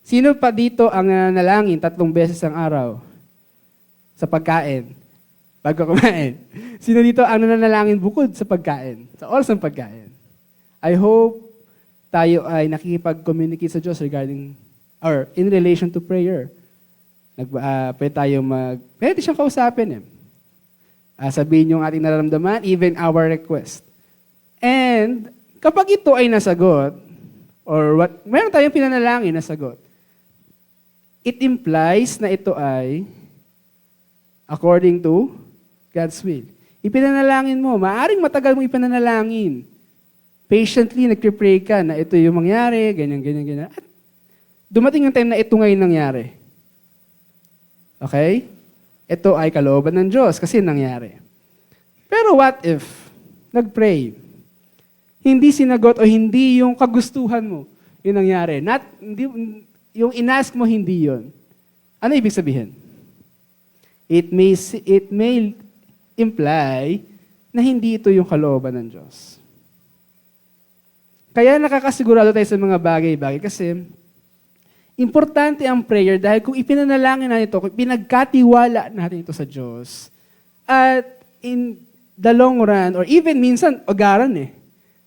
Sino pa dito ang nanalangin 3 beses ang araw sa pagkain? Bago kumain. Sino dito ang nananalangin bukod sa pagkain? Sa oras ng pagkain. I hope tayo ay nakikipag-communicate sa Diyos regarding or in relation to prayer. Pwede siyang kausapin sabihin yung ating nararamdaman, even our request. And kapag ito ay nasagot, or meron tayong pinanalangin na sagot, it implies na ito ay according to God's will. Ipinanalangin mo, maaring matagal mo ipinanalangin. Patiently, nagpipray ka na ito yung mangyari, ganyan. At dumating yung time na ito ngayon nangyari. Okay? Ito ay kalooban ng Diyos kasi nangyari. Pero what if nag-pray? Hindi sinagot o hindi yung kagustuhan mo yung nangyari. Yung inask mo, hindi yun. Ano ibig sabihin? It may imply na hindi ito yung kalooban ng Diyos. Kaya nakakasigurado tayo sa mga bagay-bagay kasi importante ang prayer dahil kung ipinanalangin natin ito, kung pinagkatiwala natin ito sa Diyos, at in the long run, or even minsan, agaran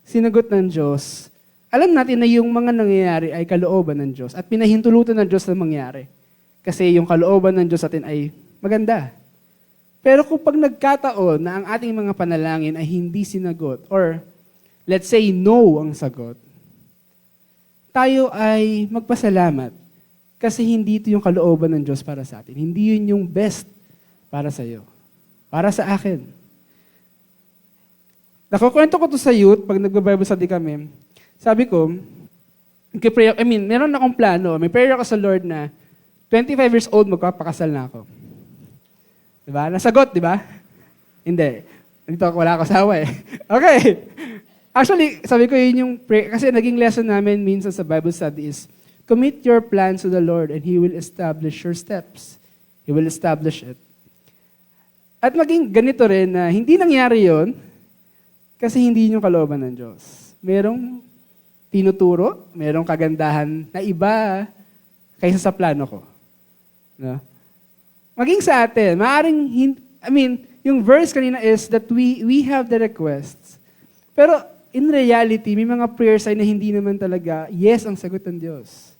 sinagot ng Diyos, alam natin na yung mga nangyayari ay kalooban ng Diyos at pinahintulutan ng Diyos na mangyari. Kasi yung kalooban ng Diyos atin ay maganda. Pero kung pag nagkataon na ang ating mga panalangin ay hindi sinagot, or let's say no ang sagot, tayo ay magpasalamat kasi hindi ito yung kalooban ng Diyos para sa atin. Hindi yun yung best para sa iyo. Para sa akin. Nakukwento ko to sa youth pag nagbe-Bible study kami. Sabi ko, meron akong plano. May prayer ako sa Lord na 25 years old, magpapakasal na ako. Diba? Nasagot, diba? Hindi. Dito wala ako asawa Okay. Actually, sabi ko yun yung prayer, kasi naging lesson namin minsan sa Bible study is, commit your plans to the Lord and He will establish your steps. He will establish it. At maging ganito rin na hindi nangyari yon kasi hindi yung kalooban ng Diyos. Merong tinuturo, merong kagandahan na iba kaysa sa plano ko. No? Maging sa atin, yung verse kanina is that we have the requests. Pero in reality, may mga prayers ay na hindi naman talaga yes ang sagot ng Diyos.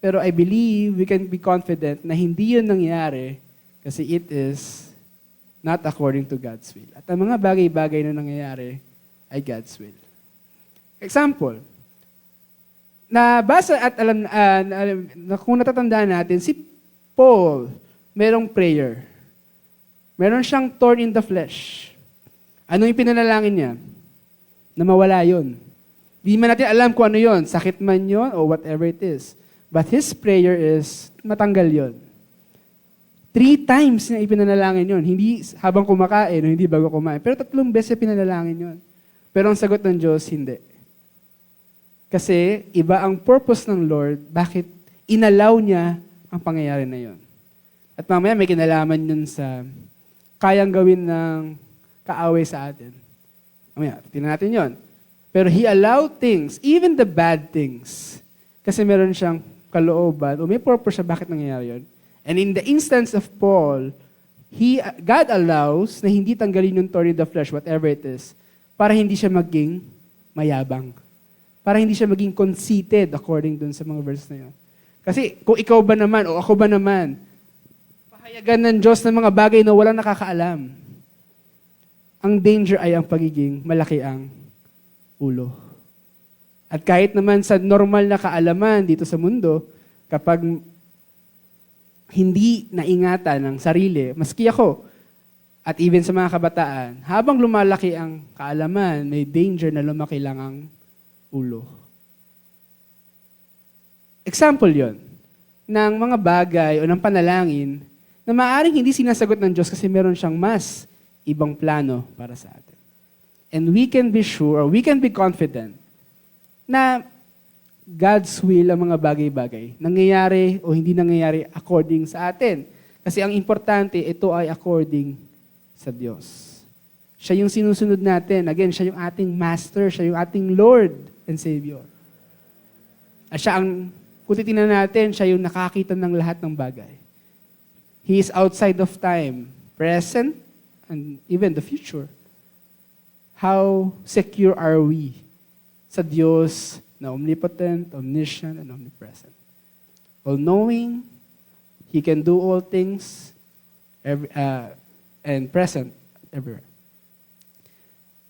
Pero I believe we can be confident na hindi yun nangyari kasi it is not according to God's will. At ang mga bagay-bagay na nangyayari ay God's will. Example, nabasa at kung natatandaan natin, si Paul, merong prayer. Meron siyang thorn in the flesh. Ano yung pinanalangin niya? Na mawala yun. Di man natin alam kung ano yun, sakit man yun o whatever it is. But his prayer is matanggal yun. 3 times na ipinanalangin yun. Hindi habang kumakain o hindi bago kumain. Pero 3 beses pinanalangin yun. Pero ang sagot ng Diyos, hindi. Kasi iba ang purpose ng Lord, bakit inalaw niya ang pangyayari na yon. At mamaya may kinalaman yun sa kayang gawin ng kaaway sa atin. Mamaya, tingnan natin yon. Pero He allowed things, even the bad things, kasi meron siyang kalooban, o may purpose siya bakit nangyayari yun. And in the instance of Paul, God allows na hindi tanggalin yung thorn in the flesh, whatever it is, para hindi siya maging mayabang. Para hindi siya maging conceited according dun sa mga verses na yun. Kasi kung ikaw ba naman o ako ba naman, pahayagan ng Diyos ng mga bagay na walang nakakaalam, ang danger ay ang pagiging malaki ang ulo. At kahit naman sa normal na kaalaman dito sa mundo, kapag hindi naingatan ng sarili, maski ako, at even sa mga kabataan, habang lumalaki ang kaalaman, may danger na lumaki lang ang ulo. Example yon ng mga bagay o ng panalangin na maaaring hindi sinasagot ng Diyos kasi meron siyang mas ibang plano para sa atin. And we can be sure, or we can be confident, na God's will ang mga bagay-bagay, nangyayari o hindi nangyayari according sa atin. Kasi ang importante, ito ay according sa Diyos. Siya yung sinusunod natin. Again, siya yung ating Master, siya yung ating Lord and Savior. At siya ang, kung titingnan natin, siya yung nakakita ng lahat ng bagay. He is outside of time, present, and even the future. How secure are we sa Diyos na omnipotent, omniscient, and omnipresent? All-knowing, He can do all things, and present everywhere.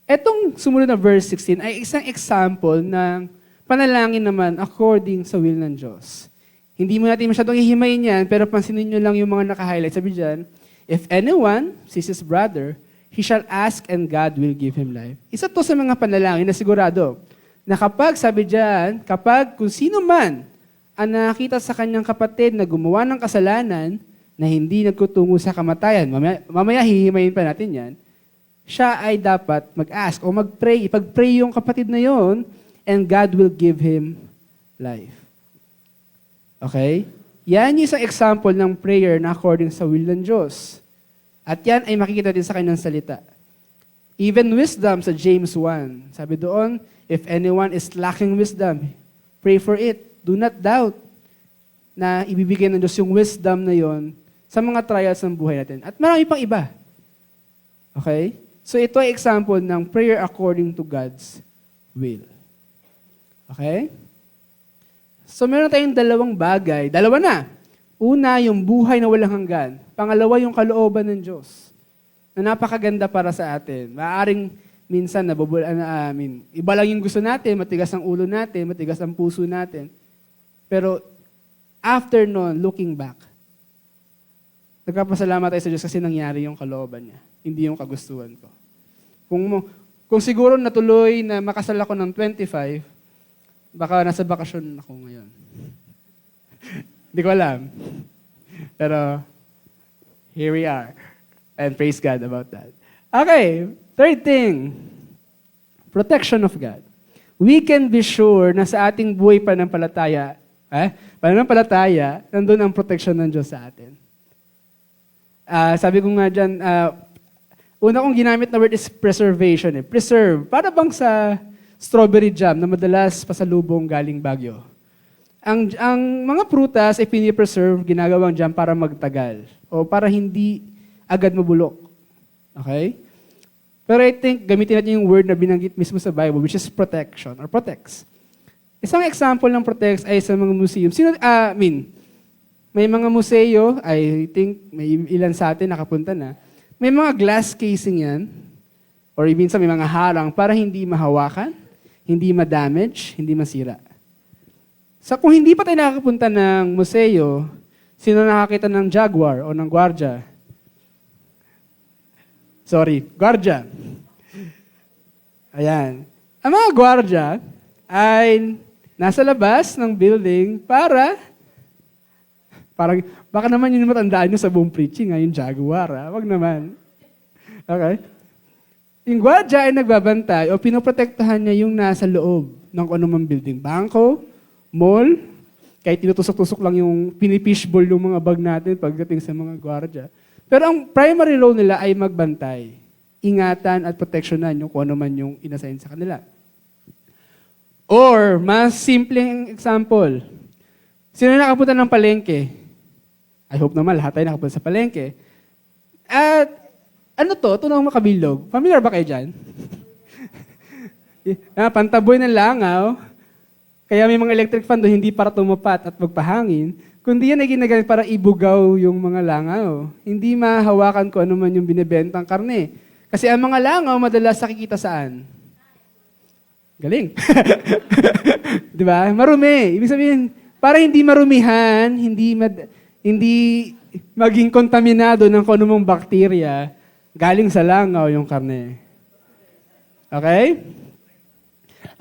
Etong sumunod na verse 16 ay isang example ng panalangin naman according sa will ng Diyos. Hindi mo natin masyadong ihimayin yan, pero pansinin nyo lang yung mga naka-highlight. Sabi dyan, if anyone sees his brother, he shall ask and God will give him life. Isa to sa mga panalangin na sigurado, na kapag, sabi dyan, kapag kung sino man ang nakita sa kanyang kapatid na gumawa ng kasalanan na hindi nagkutungo sa kamatayan, mamaya hihimayin pa natin yan, siya ay dapat mag-ask o mag-pray. Ipag-pray yung kapatid na yon, and God will give him life. Okay? Yan yung isang example ng prayer na according sa will ng Diyos. At yan ay makikita din sa kanyang salita. Even wisdom sa James 1. Sabi doon, if anyone is lacking wisdom, pray for it. Do not doubt na ibibigay ng Diyos yung wisdom na yon sa mga trials ng buhay natin. At marami pang iba. Okay? So ito ay example ng prayer according to God's will. Okay? So meron tayong dalawang bagay. Dalawa na. Una, yung buhay na walang hanggan. Pangalawa, yung kalooban ng Diyos na napakaganda para sa atin. Maaaring minsan iba lang yung gusto natin, matigas ang ulo natin, matigas ang puso natin. Pero after nun, looking back, nagpapasalamat tayo sa Diyos kasi nangyari yung kalooban niya, hindi yung kagustuhan ko. Kung siguro natuloy na makasal ako ng 25, baka nasa bakasyon ako ngayon. Hindi ko alam. Pero, here we are. And praise God about that. Okay, third thing. Protection of God. We can be sure na sa ating buhay pananampalataya, nandun ang protection ng Diyos sa atin. Sabi ko nga dyan, una kong ginamit na word is preservation. Preserve. Para bang sa strawberry jam na madalas pasalubong galing Baguio. Ang mga prutas ay pinipreserve, ginagawang jam para magtagal o para hindi agad mabulok. Okay? Pero I think gamitin natin yung word na binanggit mismo sa Bible, which is protection or protects. Isang example ng protects ay sa mga museum. May mga museo, I think may ilan sa atin nakapunta na, may mga glass casing yan, or even sa may mga harang para hindi mahawakan, hindi ma-damage, hindi masira. So kung hindi pa tayo nakakapunta ng museo, sino nakakita ng jaguar o ng gwardya? Gwardya. Ayan. Ang mga gwardya ay nasa labas ng building baka naman yun matandaan nyo sa buong preaching, yung jaguar. Wag naman. Okay? Yung gwardiya ay nagbabantay o pinoprotektahan niya yung nasa loob ng kung anumang building. Bangko, mall, kahit tinutusok-tusok lang yung pinipishball yung mga bag natin pagdating sa mga gwardiya. Pero ang primary role nila ay magbantay, ingatan at proteksyonan yung kung ano man yung inassign sa kanila. Or, mas simpleng example, sino nakapunta ng palengke? I hope naman lahat tayo nakapunta sa palengke. At ano to? Tunong makabilog. Familiar ba kayo dyan? Pantaboy ng langaw. Kaya may mga electric fan doon, hindi para tumapat at magpahangin, kundi yan ay ginagamit para ibugaw yung mga langaw. Hindi mahawakan ko ano man yung binibentang karne. Kasi ang mga langaw madalas nakikita saan? Galing. Di ba? Marumi. Ibig sabihin, para hindi marumihan, hindi maging kontaminado ng kung anumang bakterya, galing sa langaw yung karne. Okay?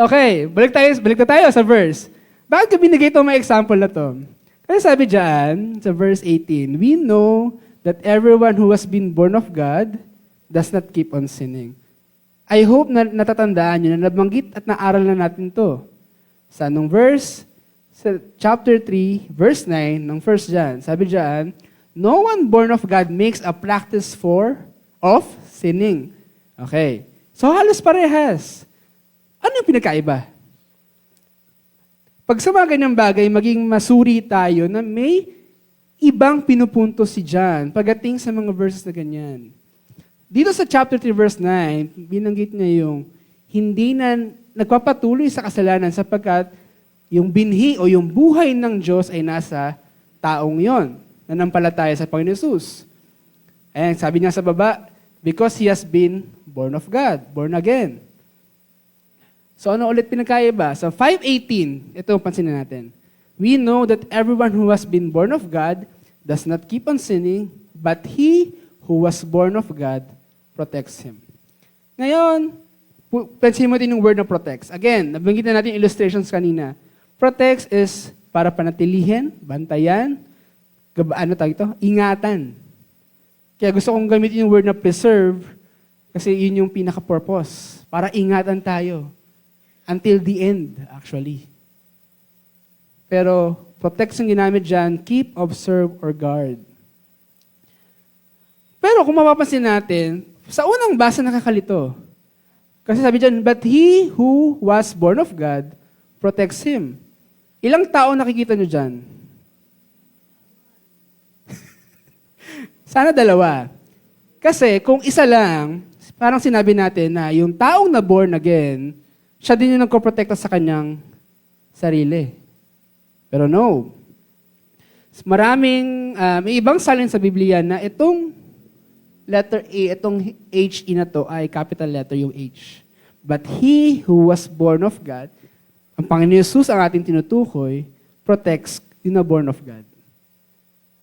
Okay, balik na tayo sa verse. Bakit ko binigay itong mga example na to? Kasi sabi dyan, sa verse 18, we know that everyone who has been born of God does not keep on sinning. I hope na natatandaan nyo na nabanggit at naaral na natin to. Sa anong verse? Sa chapter 3, verse 9 ng 1 John. Sabi dyan, no one born of God makes a practice of sinning. Okay. So halos parehas. Ano yung pinakaiba? Pag sa mga ganyang bagay, maging masuri tayo na may ibang pinupunto si John pagdating sa mga verses na ganyan. Dito sa chapter 3, verse 9, binanggit niya yung hindi na nagpapatuloy sa kasalanan sapagkat yung binhi o yung buhay ng Diyos ay nasa taong yon, nanampalataya sa Panginoon Yesus. Ayan, sabi niya sa baba, because he has been born of God, born again. So ano ulit pinagkaiba? Sa 5:18, ito pansinin natin. We know that everyone who has been born of God does not keep on sinning, but he who was born of God protects him. Ngayon, pansin mo din yung word na protects. Again, nabanggit na natin illustrations kanina. Protects is para panatilihin, bantayan, ingatan. Kaya gusto kong gamitin yung word na preserve kasi yun yung pinaka-purpose. Para ingatan tayo. Until the end, actually. Pero, protect yung ginamit dyan, keep, observe, or guard. Pero kung mapapansin natin, sa unang basa nakakalito. Kasi sabi dyan, but he who was born of God protects him. Ilang tao nakikita nyo dyan? Sana dalawa. Kasi kung isa lang, parang sinabi natin na yung taong na born again, siya din yung nagpoprotekta sa kanyang sarili. Pero no. May ibang salin sa Biblia na itong letter A, itong H-E na to ay capital letter yung H. But he who was born of God, ang Panginoon Yesus ang ating tinutukoy, protects yung na born of God.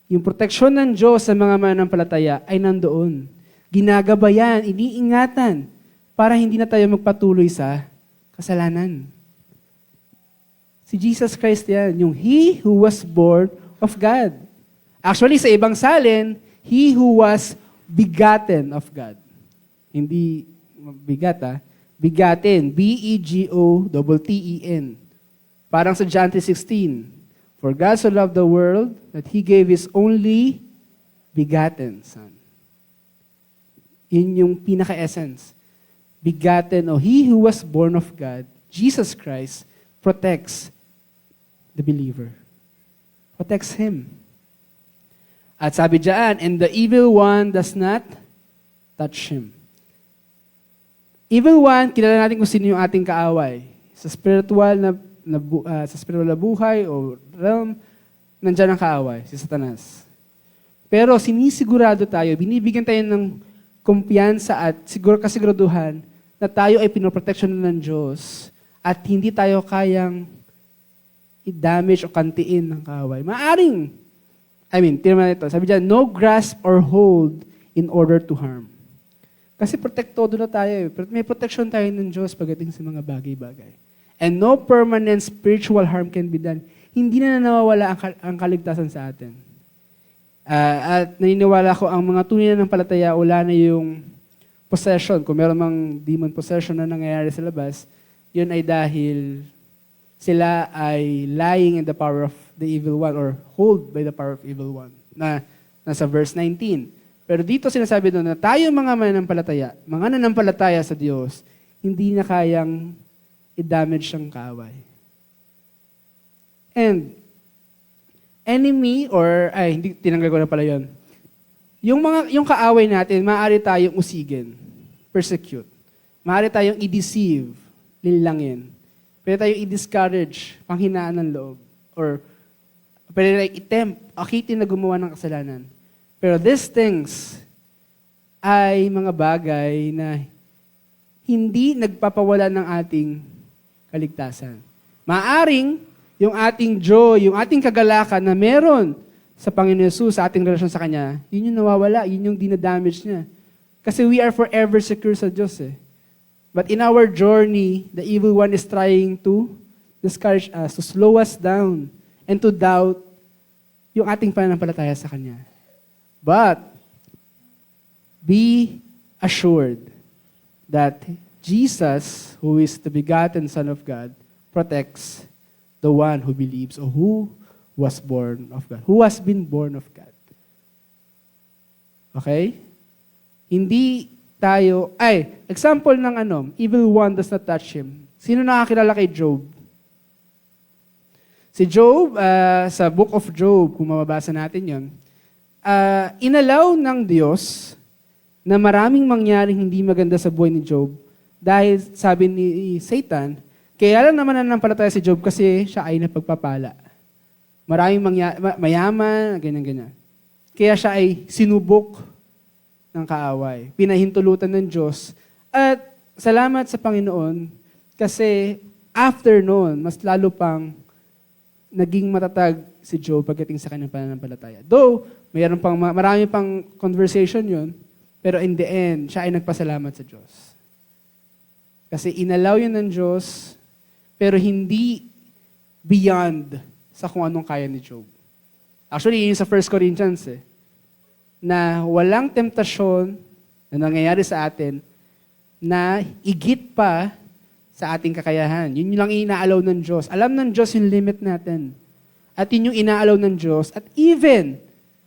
Yung proteksyon ng Diyos sa mga mananampalataya ay nandoon. Ginagabayan, iniingatan, para hindi na tayo magpatuloy sa kasalanan. Si Jesus Christ yan, yung he who was born of God. Actually, sa ibang salin, he who was begotten of God. Hindi bigat, Begotten, B-E-G-O-T-T-E-N. Parang sa John 3:16. For God so loved the world that He gave His only begotten Son. Yun yung pinaka-essence. Begotten, o He who was born of God, Jesus Christ, protects the believer. Protects him. At sabi dyan, and the evil one does not touch him. Evil one, kilala natin kung sino yung ating kaaway. Sa spiritual na buhay o realm, nandiyan ang kaaway, si Satanas. Pero sinisigurado tayo, binibigyan tayo ng kumpiyansa at kasiguraduhan na tayo ay pinoproteksyon ng Diyos at hindi tayo kayang i-damage o kantiin ng kaaway. Tingnan ito. Sabi dyan, no grasp or hold in order to harm. Kasi protektado na tayo. May protection tayo ng Diyos pagdating sa mga bagay-bagay. And no permanent spiritual harm can be done. Hindi na nawawala ang kaligtasan sa atin. At naniniwala ko ang mga tunay na palataya, wala na yung possession, kung meron mang demon possession na nangyayari sa labas, yun ay dahil sila ay lying in the power of the evil one or hold by the power of evil one na nasa verse 19. Pero dito sinasabi doon na tayo mga nananampalataya sa Diyos, hindi na kayang i-damage ang kaaway. And enemy hindi tinanggal ko na pala 'yon. Yung kaaway natin, maaari tayong usigin, persecute. Maaari tayong i-deceive, linlangin. Pwede tayong i-discourage, panghinaan ng loob. Or pwede tayong i-tempt, akitin na gumawa ng kasalanan. Pero these things ay mga bagay na hindi nagpapawala ng ating kaligtasan. Maaring yung ating joy, yung ating kagalakan na meron sa Panginoon Jesus, sa ating relasyon sa Kanya, yun yung nawawala, yun yung dinadamage niya. Kasi we are forever secure sa Diyos eh. But in our journey, the evil one is trying to discourage us, to slow us down, and to doubt yung ating pananampalataya sa Kanya. But, be assured that Jesus, who is the begotten Son of God, protects the one who believes or who was born of God, who has been born of God. Okay? Hindi tayo, example ng evil one does not touch him. Sino nakakilala kay Job? Si Job, sa Book of Job, kung mababasa natin yon, inalaw ng Diyos na maraming mangyaring hindi maganda sa buhay ni Job dahil sabi ni Satan, kaya lang naman nananampalataya si Job kasi siya ay napagpapala. Maraming mayaman, ganyan-ganyan. Kaya siya ay sinubok ng kaaway. Pinahintulutan ng Diyos. At salamat sa Panginoon kasi after noon, mas lalo pang naging matatag si Job pagdating sa kanyang pananampalataya. Though, marami pang conversation yun, pero in the end, siya ay nagpasalamat sa Diyos. Kasi inalaw yun ng Diyos, pero hindi beyond sa kung anong kaya ni Job. Actually, yun sa 1 Corinthians na walang temptasyon na nangyayari sa atin na igit pa sa ating kakayahan. Yun lang inaalaw ng Diyos. Alam ng Diyos yung limit natin. At yun yung inaalaw ng Diyos. At even,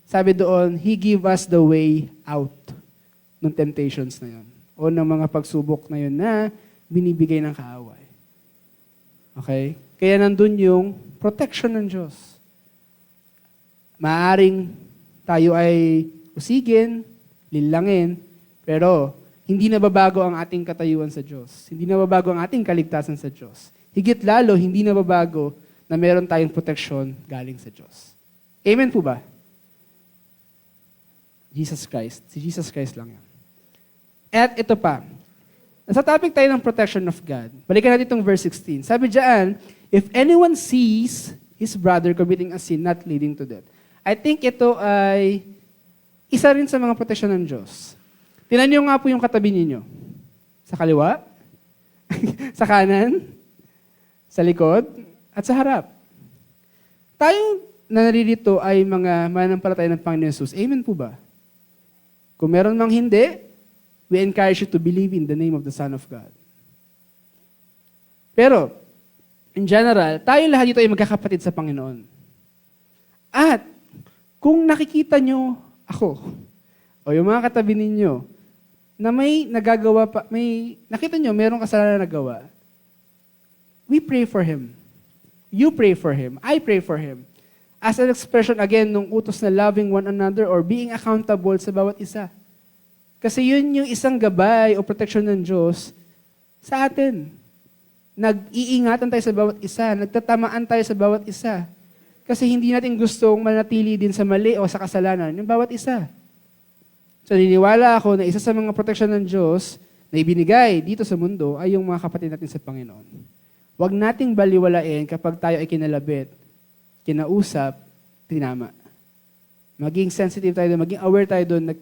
sabi doon, He give us the way out ng temptations na yun. O ng mga pagsubok na yun na binibigay ng kaaway. Okay? Kaya nandun yung protection ng Diyos. Maaring tayo ay usigin, linlangin, pero hindi nababago ang ating katayuan sa Diyos. Hindi nababago ang ating kaligtasan sa Diyos. Higit lalo, hindi nababago na meron tayong proteksyon galing sa Diyos. Amen po ba? Jesus Christ. Si Jesus Christ lang yan. At ito pa. Nasa topic tayo ng protection of God. Balikan natin itong verse 16. Sabi diyan, if anyone sees his brother committing a sin not leading to death. I think ito ay isa rin sa mga proteksyon ng Diyos. Tingnan niyo nga po yung katabi ninyo. Sa kaliwa, sa kanan, sa likod, at sa harap. Tayong naririto ay mga mananampalataya ng Panginoon Jesus. Amen po ba? Kung meron mang hindi, we encourage you to believe in the name of the Son of God. Pero, in general, tayo lahat dito ay magkakapatid sa Panginoon. At, kung nakikita nyo ako, o yung mga katabi ninyo, na may nagagawa pa, nakita nyo, merong kasalanan na nagawa, we pray for him. You pray for him. I pray for him. As an expression, again, nung utos na loving one another or being accountable sa bawat isa. Kasi yun yung isang gabay o protection ng Diyos sa atin. Nag-iingatan tayo sa bawat isa. Nagtatamaan tayo sa bawat isa. Kasi hindi natin gustong manatili din sa mali o sa kasalanan yung bawat isa. So, niniwala ako na isa sa mga protection ng Diyos na ibinigay dito sa mundo ay yung mga kapatid natin sa Panginoon. Huwag nating baliwalain kapag tayo ay kinalabit, kinausap, tinama. Maging sensitive tayo doon, maging aware tayo doon.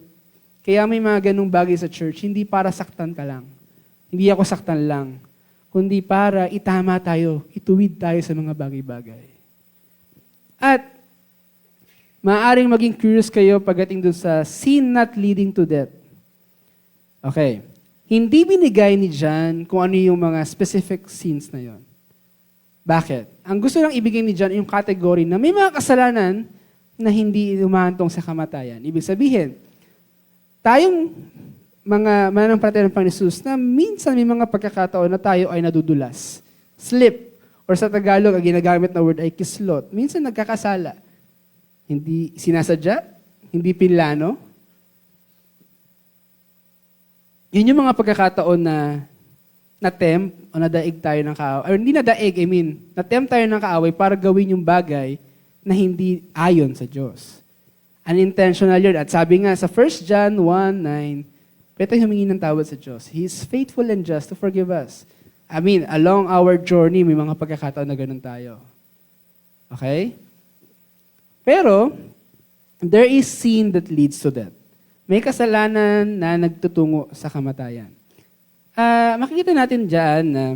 Kaya may mga ganung bagay sa church, hindi para saktan ka lang. Hindi ako saktan lang. Kundi para itama tayo, ituwid tayo sa mga bagay-bagay. At maaaring maging curious kayo pagdating doon sa sin not leading to death. Okay. Hindi binigay ni John kung ano yung mga specific sins na yon. Bakit? Ang gusto lang ibigay ni John yung category na may mga kasalanan na hindi umahantong sa kamatayan. Ibig sabihin, tayong mga mananampalataya ng Panginoon Jesus na minsan may mga pagkakataon na tayo ay nadudulas. Slip. Or sa Tagalog, ang ginagamit na word ay kislot. Minsan nagkakasala. Hindi sinasadya, hindi pinlano. Yun yung mga pagkakataon na na-tempt o nadaig tayo ng kaaway. Or hindi nadaig, na-tempt tayo ng kaaway para gawin yung bagay na hindi ayon sa Diyos. Unintentional yun. At sabi nga sa 1 John 1:9, pwede tayo humingi ng tawad sa Diyos. He is faithful and just to forgive us. Along our journey, may mga pagkakataon na ganun tayo. Okay? Pero, there is sin that leads to death. May kasalanan na nagtutungo sa kamatayan. Makikita natin dyan na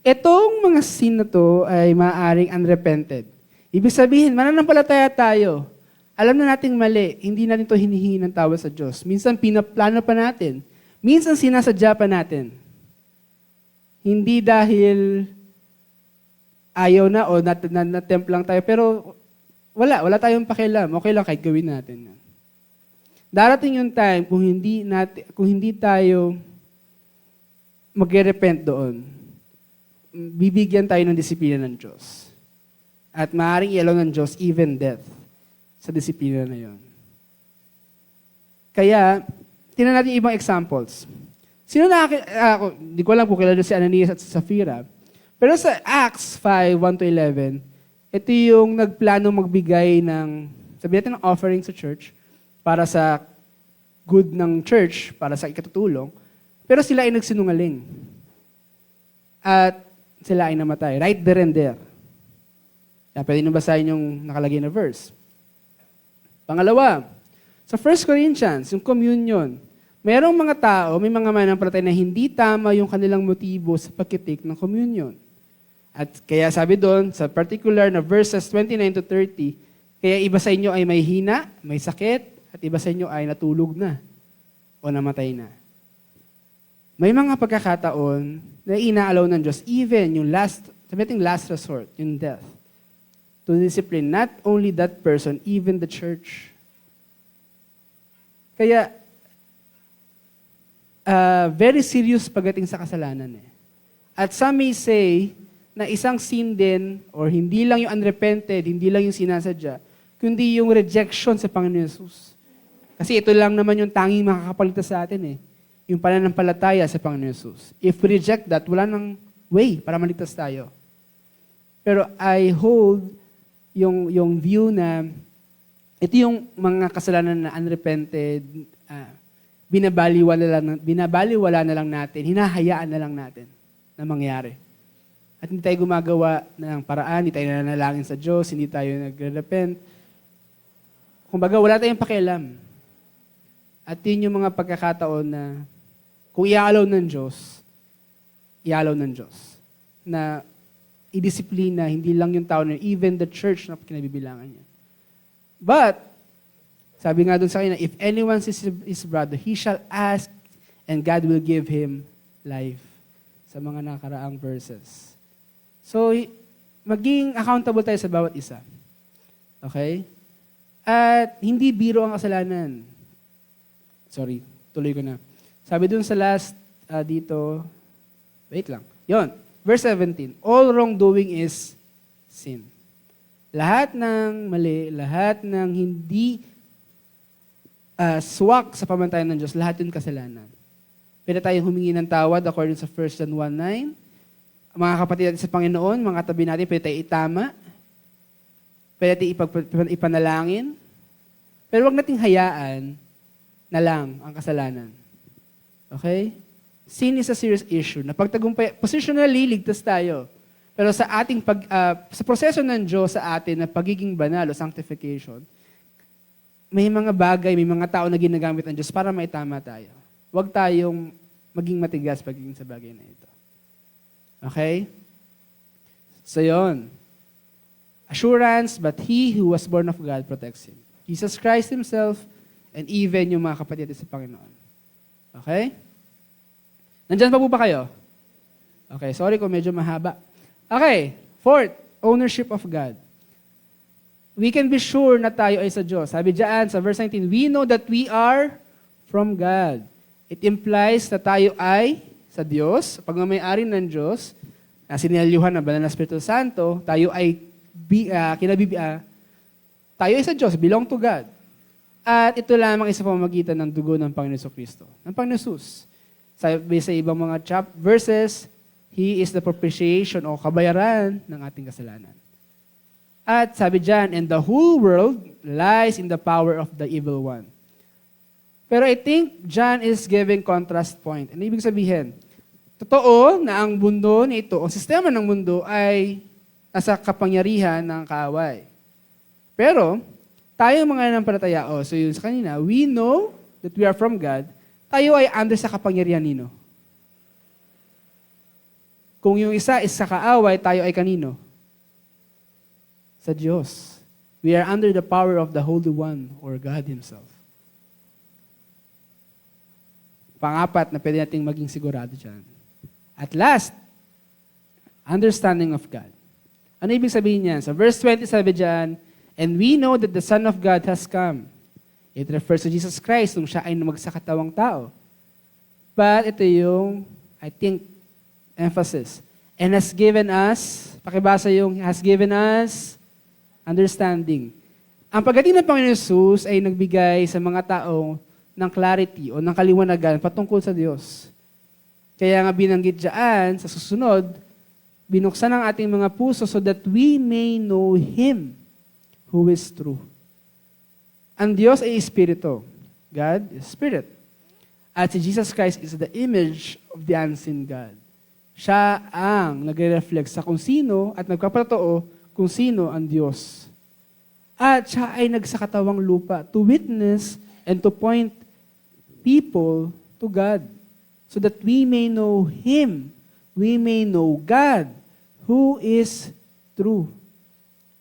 itong mga sin na to ay maaaring unrepented. Ibig sabihin, mananampalataya tayo. Alam na nating mali, hindi natin to hinihingi ng tawad sa Diyos. Minsan pinaplano pa natin. Minsan sinasadya pa natin. Hindi dahil ayaw na o na-tempt lang tayo, pero wala tayong pakialam. Okay lang kahit gawin natin. Darating yung time kung hindi tayo magre-repent doon, bibigyan tayo ng disiplina ng Diyos. At maaaring i-allow ng Diyos even death sa disiplina na yon. Kaya, tingnan natin ibang examples. Sino hindi ko alam kung kilala si Ananias at si Sapphira, pero sa Acts 5:1-11, ito yung nagplano magbigay ng, sabihin natin, ng offering sa church, para sa good ng church, para sa ikatutulong, pero sila ay nagsinungaling. At sila ay namatay. Right there and there. Kaya pwede nyo basahin yung nakalagay na verse. Pangalawa, sa 1 Corinthians, yung communion, mayroong mga tao, may mga mananampalataya na hindi tama yung kanilang motibo sa pagkitik ng communion. At kaya sabi doon, sa particular na verses 29-30, kaya iba sa inyo ay may hina, may sakit, at iba sa inyo ay natulog na o namatay na. May mga pagkakataon na inaalaw ng Diyos, even yung last resort, yung death, to discipline not only that person, even the church. Kaya, very serious pagdating sa kasalanan. At some may say na isang sin din, or hindi lang yung unrepented, hindi lang yung sinasadya, kundi yung rejection sa Panginoon Jesus. Kasi ito lang naman yung tanging makakapaligtas sa atin yung pananampalataya sa Panginoon Jesus. If we reject that, wala nang way para maligtas tayo. Pero I hold yung view na ito yung mga kasalanan na unrepented, binabaliwala na lang natin, hinahayaan na lang natin na mangyari. At hindi tayo gumagawa ng paraan, hindi tayo nananalangin sa Diyos, hindi tayo nagre-repent. Kumbaga, wala tayong pakialam. At yun yung mga pagkakataon na kung iaalaw ng Diyos na idisiplina, hindi lang yung tao na even the church na kinabibilangan niya. But, sabi nga dun sa kanya, if anyone sees his brother, he shall ask and God will give him life. Sa mga nakaraang verses. So, maging accountable tayo sa bawat isa. Okay? At hindi biro ang kasalanan. Sorry, tuloy ko na. Sabi dun sa last dito, wait lang. Yon, verse 17. All wrongdoing is sin. Lahat ng mali, lahat ng hindi swak sa pamantayan ng Diyos, lahat yun kasalanan. Pwede tayong humingi ng tawad according sa 1 John 1:9. Mga kapatid natin sa Panginoon, mga katabi natin, pwede tayo itama. Pwede natin ipanalangin. Pero wag nating hayaan na lang ang kasalanan. Okay? Sin is a serious issue. Napagtagumpay, positionally, ligtas tayo. Pero sa ating sa proseso ng Diyos sa atin na pagiging banal o sanctification, may mga bagay, may mga tao na ginagamit ng Diyos para maitama tayo. Huwag tayong maging matigas pagiging sa bagay na ito. Okay? So yun. Assurance, but he who was born of God protects him. Jesus Christ himself and even yung mga kapatid sa Panginoon. Okay? Nandyan pa po ba kayo? Okay, sorry kung medyo mahaba. Okay, fourth, ownership of God. We can be sure na tayo ay sa Diyos. Sabi diyan sa verse 19, we know that we are from God. It implies na tayo ay sa Diyos, pagmamayari ng Diyos, na sinyalyuhan ng Banal na Espiritu Santo, tayo ay tayo ay sa Diyos, belong to God. At ito lamang isa pamamagitan ng dugo ng Panginoon Kristo, ng Panginoon Jesus. Sabi sa ibang mga verses, He is the propitiation o kabayaran ng ating kasalanan. At sabi diyan, and the whole world lies in the power of the evil one. Pero I think John is giving contrast point. Ano ibig sabihin? Totoo na ang mundo nito, o sistema ng mundo ay nasa kapangyarihan ng kaaway. Pero, tayo mga nanampalataya, so yun sa kanina, we know that we are from God, tayo ay under sa kapangyarihan nino. Kung yung isa is sa kaaway, tayo ay kanino? Sa Diyos. We are under the power of the Holy One or God Himself. Pangapat na pwede nating maging sigurado dyan. At last, understanding of God. Ano ibig sabihin niyan? Sa verse 27 dyan, and we know that the Son of God has come. It refers to Jesus Christ nung siya ay magsakatawang tao. But ito yung, I think, emphasis. And has given us, pakibasa yung, has given us understanding. Ang pagdating ng Panginoon Jesus ay nagbigay sa mga tao ng clarity o ng kaliwanagan patungkol sa Diyos. Kaya nga binanggit dyan, sa susunod, binuksan ang ating mga puso so that we may know Him who is true. Ang Diyos ay Espiritu. God is Spirit. At si Jesus Christ is the image of the unseen God. Siya ang nagre-reflect sa kung sino at nagpapatotoo kung sino ang Diyos. At siya ay nagsakatawang lupa to witness and to point people to God so that we may know Him, we may know God who is true.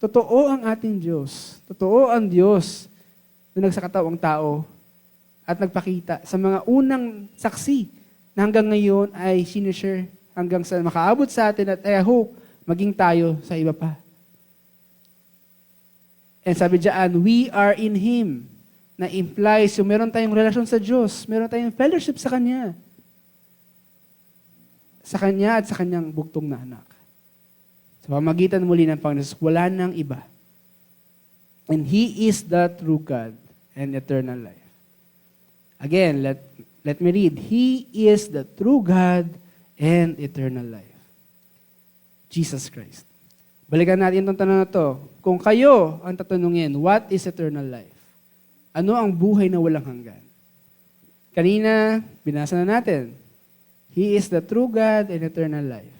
Totoo ang ating Diyos. Totoo ang Diyos na nagsakatawang tao at nagpakita sa mga unang saksi na hanggang ngayon ay sinishare hanggang sa makaabot sa atin at I hope maging tayo sa iba pa. And sabi diyan, we are in Him, na implies yung meron tayong relasyon sa Diyos, meron tayong fellowship sa Kanya. Sa Kanya at sa Kanyang bugtong na anak. Sa pamagitan muli ng Panginoon, wala nang iba. And He is the true God and eternal life. Again, let me read. He is the true God and eternal life. Jesus Christ. Balikan natin itong tanong na to. Kung kayo ang tatanungin, what is eternal life? Ano ang buhay na walang hanggan? Kanina, binasa na natin. He is the true God and eternal life.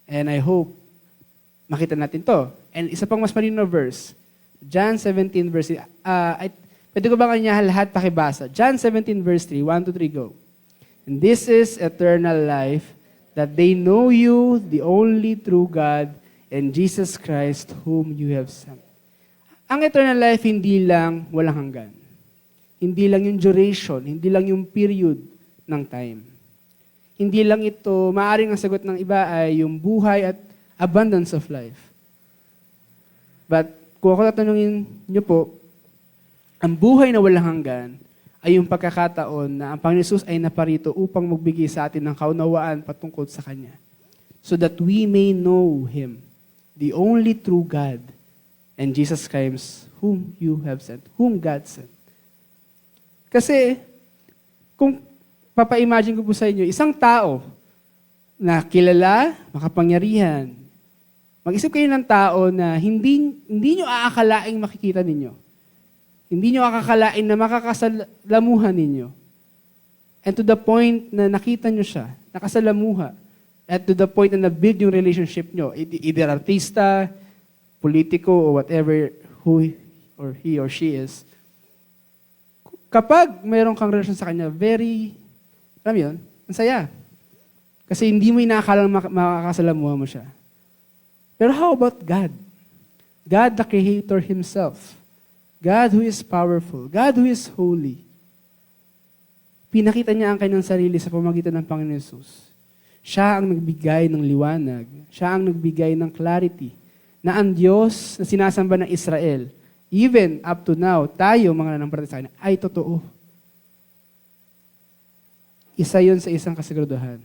And I hope makita natin to. And isa pang mas malinaw verse, John 17 verse, pwede ko ba kanya lahat pakibasa? John 17 verse 3, 1 to 3, go. And this is eternal life, that they know you, the only true God, and Jesus Christ whom you have sent. Ang eternal life hindi lang walang hanggan. Hindi lang yung duration, hindi lang yung period ng time. Hindi lang ito, maaaring ang sagot ng iba ay yung buhay at abundance of life. But kung ako tatanungin niyo po, ang buhay na walang hanggan ay yung pagkakataon na ang Panginoon Jesus ay naparito upang magbigay sa atin ng kaunawaan patungkol sa Kanya. So that we may know Him, the only true God, and Jesus Christ, whom you have sent, whom God sent. Kasi, kung papa-imagine ko po sa inyo, isang tao na kilala, makapangyarihan, mag-isip kayo ng tao na hindi nyo aakalaing makikita ninyo. Hindi nyo akakalain na makakasalamuhan ninyo. And to the point na nakita nyo siya, nakasalamuha, at to the point na na-build yung relationship nyo, either artista, politiko, or whatever who or he or she is, kapag mayroon kang relasyon sa kanya, very, alam yun, ang saya. Kasi hindi mo inakalang makakasalamuha mo siya. Pero how about God? God the Creator Himself. God who is powerful. God who is holy. Pinakita niya ang kanyang sarili sa pamamagitan ng Panginoon Yesus. Siya ang nagbigay ng liwanag. Siya ang nagbigay ng clarity na ang Diyos na sinasamba ng Israel, even up to now, tayo mga nanampalataya sa Kanya, ay totoo. Isa yun sa isang kasiguraduhan.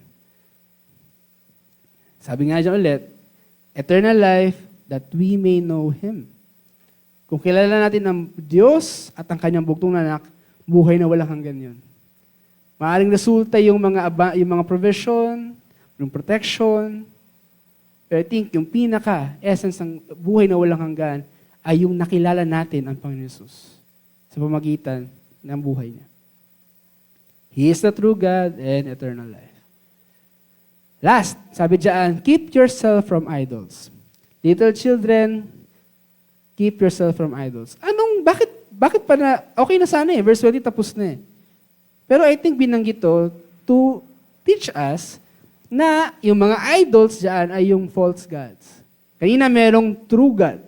Sabi nga dyan ulit, eternal life that we may know Him. Kung kilala natin ang Diyos at ang Kanyang bugtong na anak, buhay na walang hanggan yun. Maaaring resulta yung mga provision, yung protection, pero I think yung pinaka-essence ng buhay na walang hanggan ay yung nakilala natin ang Panginoon Yesus sa pamagitan ng buhay niya. He is the true God and eternal life. Last, sabi diyan, keep yourself from idols. Little children, keep yourself from idols. Bakit pa na, okay na sana verse 20 tapos na Pero I think binanggit to teach us na yung mga idols diyan ay yung false gods. Kanina merong true God.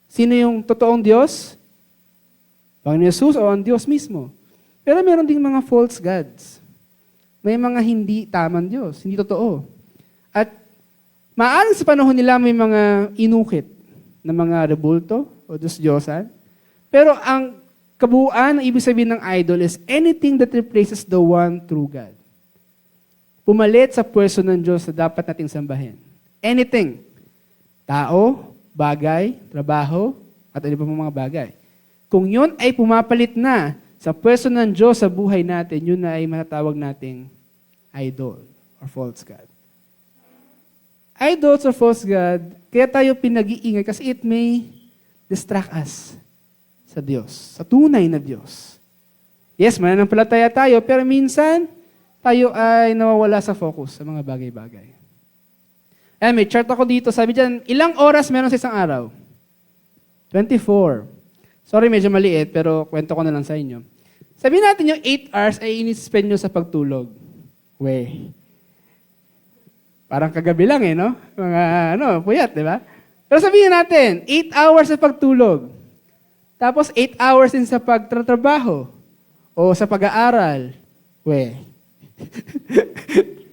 Sino yung totoong Diyos? Panginoon Yesus o ang Diyos mismo. Pero meron ding mga false gods. May mga hindi tamang Diyos, hindi totoo. At maaaring sa panahon nila may mga inukit na mga rebulto o Diyos-Diyosan. Pero ang kabuuan ng ibig sabihin ng idol is anything that replaces the one true God. Pumalit sa pwesto ng Diyos na dapat nating sambahin. Anything. Tao, bagay, trabaho, at ano pa mga bagay. Kung yun ay pumapalit na sa pwesto ng Diyos sa buhay natin, yun na ay matatawag nating idol or false God. Idols or false God, kaya tayo pinag-iingay kasi it may distract us sa Diyos, sa tunay na Diyos. Yes, mananampalataya tayo, pero minsan, tayo ay nawawala sa focus sa mga bagay-bagay. May chart ako dito. Sabi dyan, ilang oras meron sa isang araw? 24. Sorry, medyo maliit, pero kwento ko na lang sa inyo. Sabihin natin yung 8 hours ay in-spend nyo sa pagtulog. Parang kagabi lang no? Mga puyat, di ba? Pero sabihin natin, 8 hours sa pagtulog. Tapos 8 hours din sa pagtatrabaho o sa pag-aaral.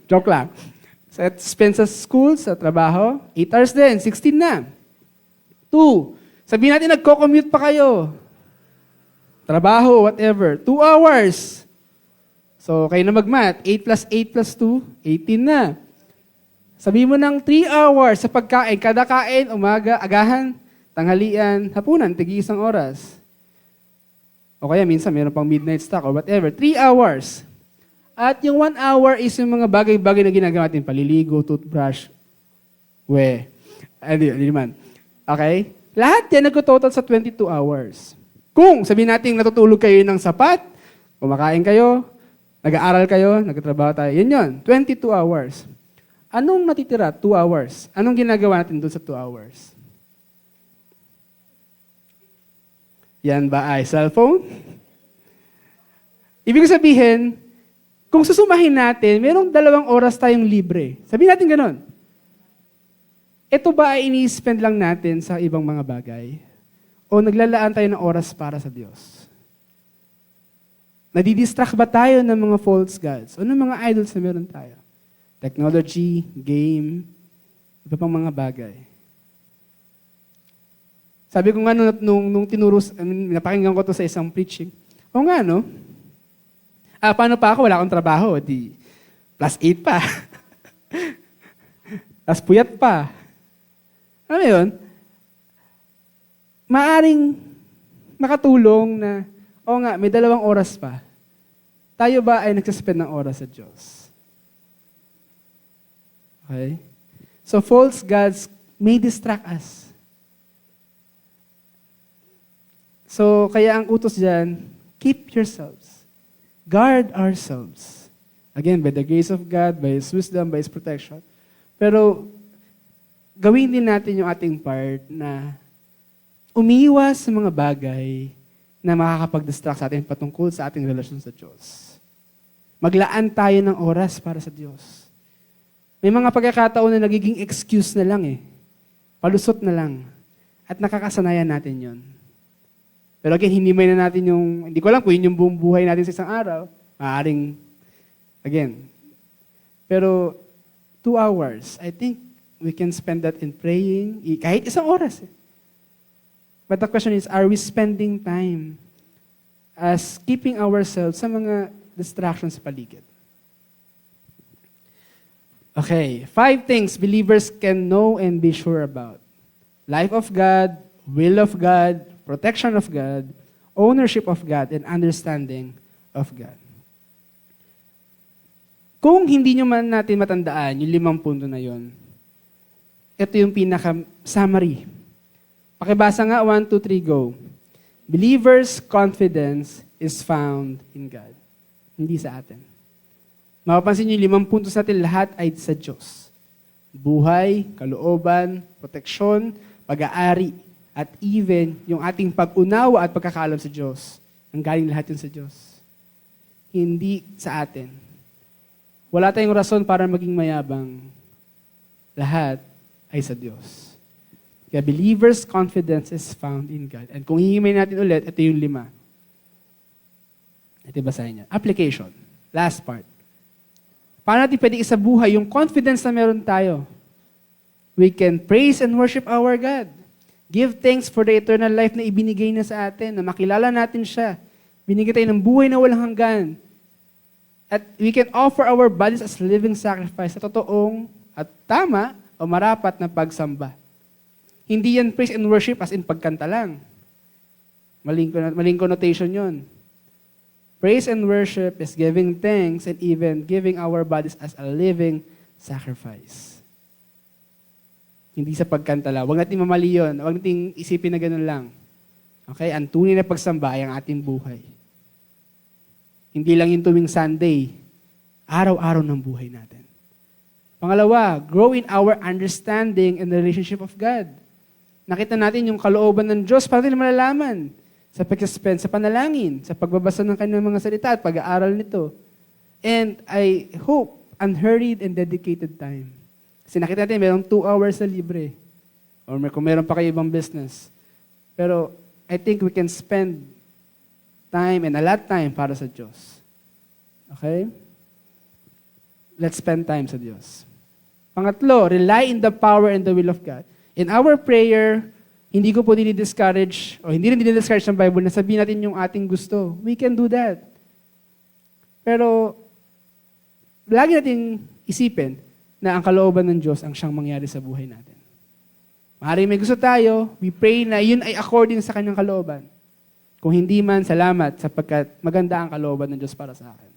Joke lang. Spend sa school, sa trabaho, 8 hours din, 16 na. 2, sabihin natin nagko-commute pa kayo. Trabaho, whatever. 2 hours. So, kayo na mag-math. 8 plus 8 plus 2, 18 na. Sabihin mo ng 3 hours sa pagkain. Kada kain, umaga, agahan, tanghalian, hapunan, tig-isang oras. O kaya minsan mayroon pang midnight stock or whatever. 3 hours. At yung 1 hour is yung mga bagay-bagay na ginagawa natin. Paliligo, toothbrush. Hindi naman. Okay? Lahat yan nag-total sa 22 hours. Kung sabihin natin natutulog kayo ng sapat, kumakain kayo, nag-aaral kayo, nagtatrabaho tayo, yun. 22 hours. Anong natitira? 2 hours. Anong ginagawa natin doon sa 2 hours? Yan ba ay cellphone? Ibig sabihin, kung susumahin natin, merong 2 oras tayong libre. Sabihin natin ganun. Ito ba ay ini-spend lang natin sa ibang mga bagay? O naglalaan tayo ng oras para sa Diyos? Nadidistract ba tayo ng mga false gods? O ng mga idols na meron tayo? Technology, game, iba pang mga bagay. Sabi ko nga nung tinuro, napakinggan ko to sa isang preaching. O nga, no? Paano pa ako? Wala akong trabaho. Di, plus 8 pa. Plus puyat pa. Ano yun? Maaring makatulong na, may 2 oras pa. Tayo ba ay nagsaspend ng oras sa Diyos? Okay? So false gods may distract us. So kaya ang utos dyan, keep yourselves. Guard ourselves. Again, by the grace of God, by His wisdom, by His protection. Pero gawin din natin yung ating part na umiiwas sa mga bagay na makakapag-distract sa atin patungkol sa ating relasyon sa Diyos. Maglaan tayo ng oras para sa Diyos. May mga pagkakataon na nagiging excuse na lang Palusot na lang. At nakakasanayan natin yon. Pero again, hindi na natin hindi ko alam kung yun yung buong buhay natin sa isang araw. Maaring, again, pero 2 hours, I think we can spend that in praying, kahit isang oras. But the question is, are we spending time as keeping ourselves sa mga distractions sa paligid? Okay, 5 things believers can know and be sure about. Life of God, will of God, protection of God, ownership of God, and understanding of God. Kung hindi nyo man natin matandaan yung 5 punto na yon, ito yung pinaka-summary. Pakibasa nga, 1, 2, 3, go. Believers' confidence is found in God. Hindi sa atin. Mapapansin nyo, 5 puntos natin, lahat ay sa Diyos. Buhay, kalooban, proteksyon, pag-aari, at even yung ating pag-unawa at pagkakaalam sa Diyos. Ang galing lahat yun sa Diyos. Hindi sa atin. Wala tayong rason para maging mayabang. Lahat ay sa Diyos. Kaya believers' confidence is found in God. And kung hihimay natin ulit, ito yung 5. Ito basahin niya. Application. Last part. Paano natin pwede isabuhay yung confidence na meron tayo? We can praise and worship our God. Give thanks for the eternal life na ibinigay na sa atin, na makilala natin siya. Binigay tayo ng buhay na walang hanggan. At we can offer our bodies as living sacrifice sa totoong at tama o marapat na pagsamba. Hindi yan praise and worship as in pagkanta lang. Maling connotation yun. Praise and worship is giving thanks and even giving our bodies as a living sacrifice. Hindi sa pagkanta lang. Huwag natin mamali yun. Huwag natin isipin na ganun lang. Okay? Ang tunay na pagsamba ay ang ating buhay. Hindi lang yung tuwing Sunday. Araw-araw ng buhay natin. Pangalawa, grow in our understanding and the relationship of God. Nakita natin yung kalooban ng Diyos para natin malalaman sa pag-spend sa panalangin, sa pagbabasa ng kanyang mga salita at pag-aaral nito. And I hope unhurried and dedicated time. Kasi nakita natin, mayroong 2 hours na libre. Or kung meron pa kayo ibang business. Pero I think we can spend time and a lot time para sa Diyos. Okay? Let's spend time sa Diyos. Pangatlo, rely in the power and the will of God. In our prayer, hindi ko po dinidiscourage, o hindi rin dinidiscourage ng Bible na sabihin natin yung ating gusto. We can do that. Pero, lagi natin isipin na ang kalooban ng Diyos ang siyang mangyari sa buhay natin. Maaaring may gusto tayo, we pray na yun ay according sa kanyang kalooban. Kung hindi man, salamat sapagkat maganda ang kalooban ng Diyos para sa akin.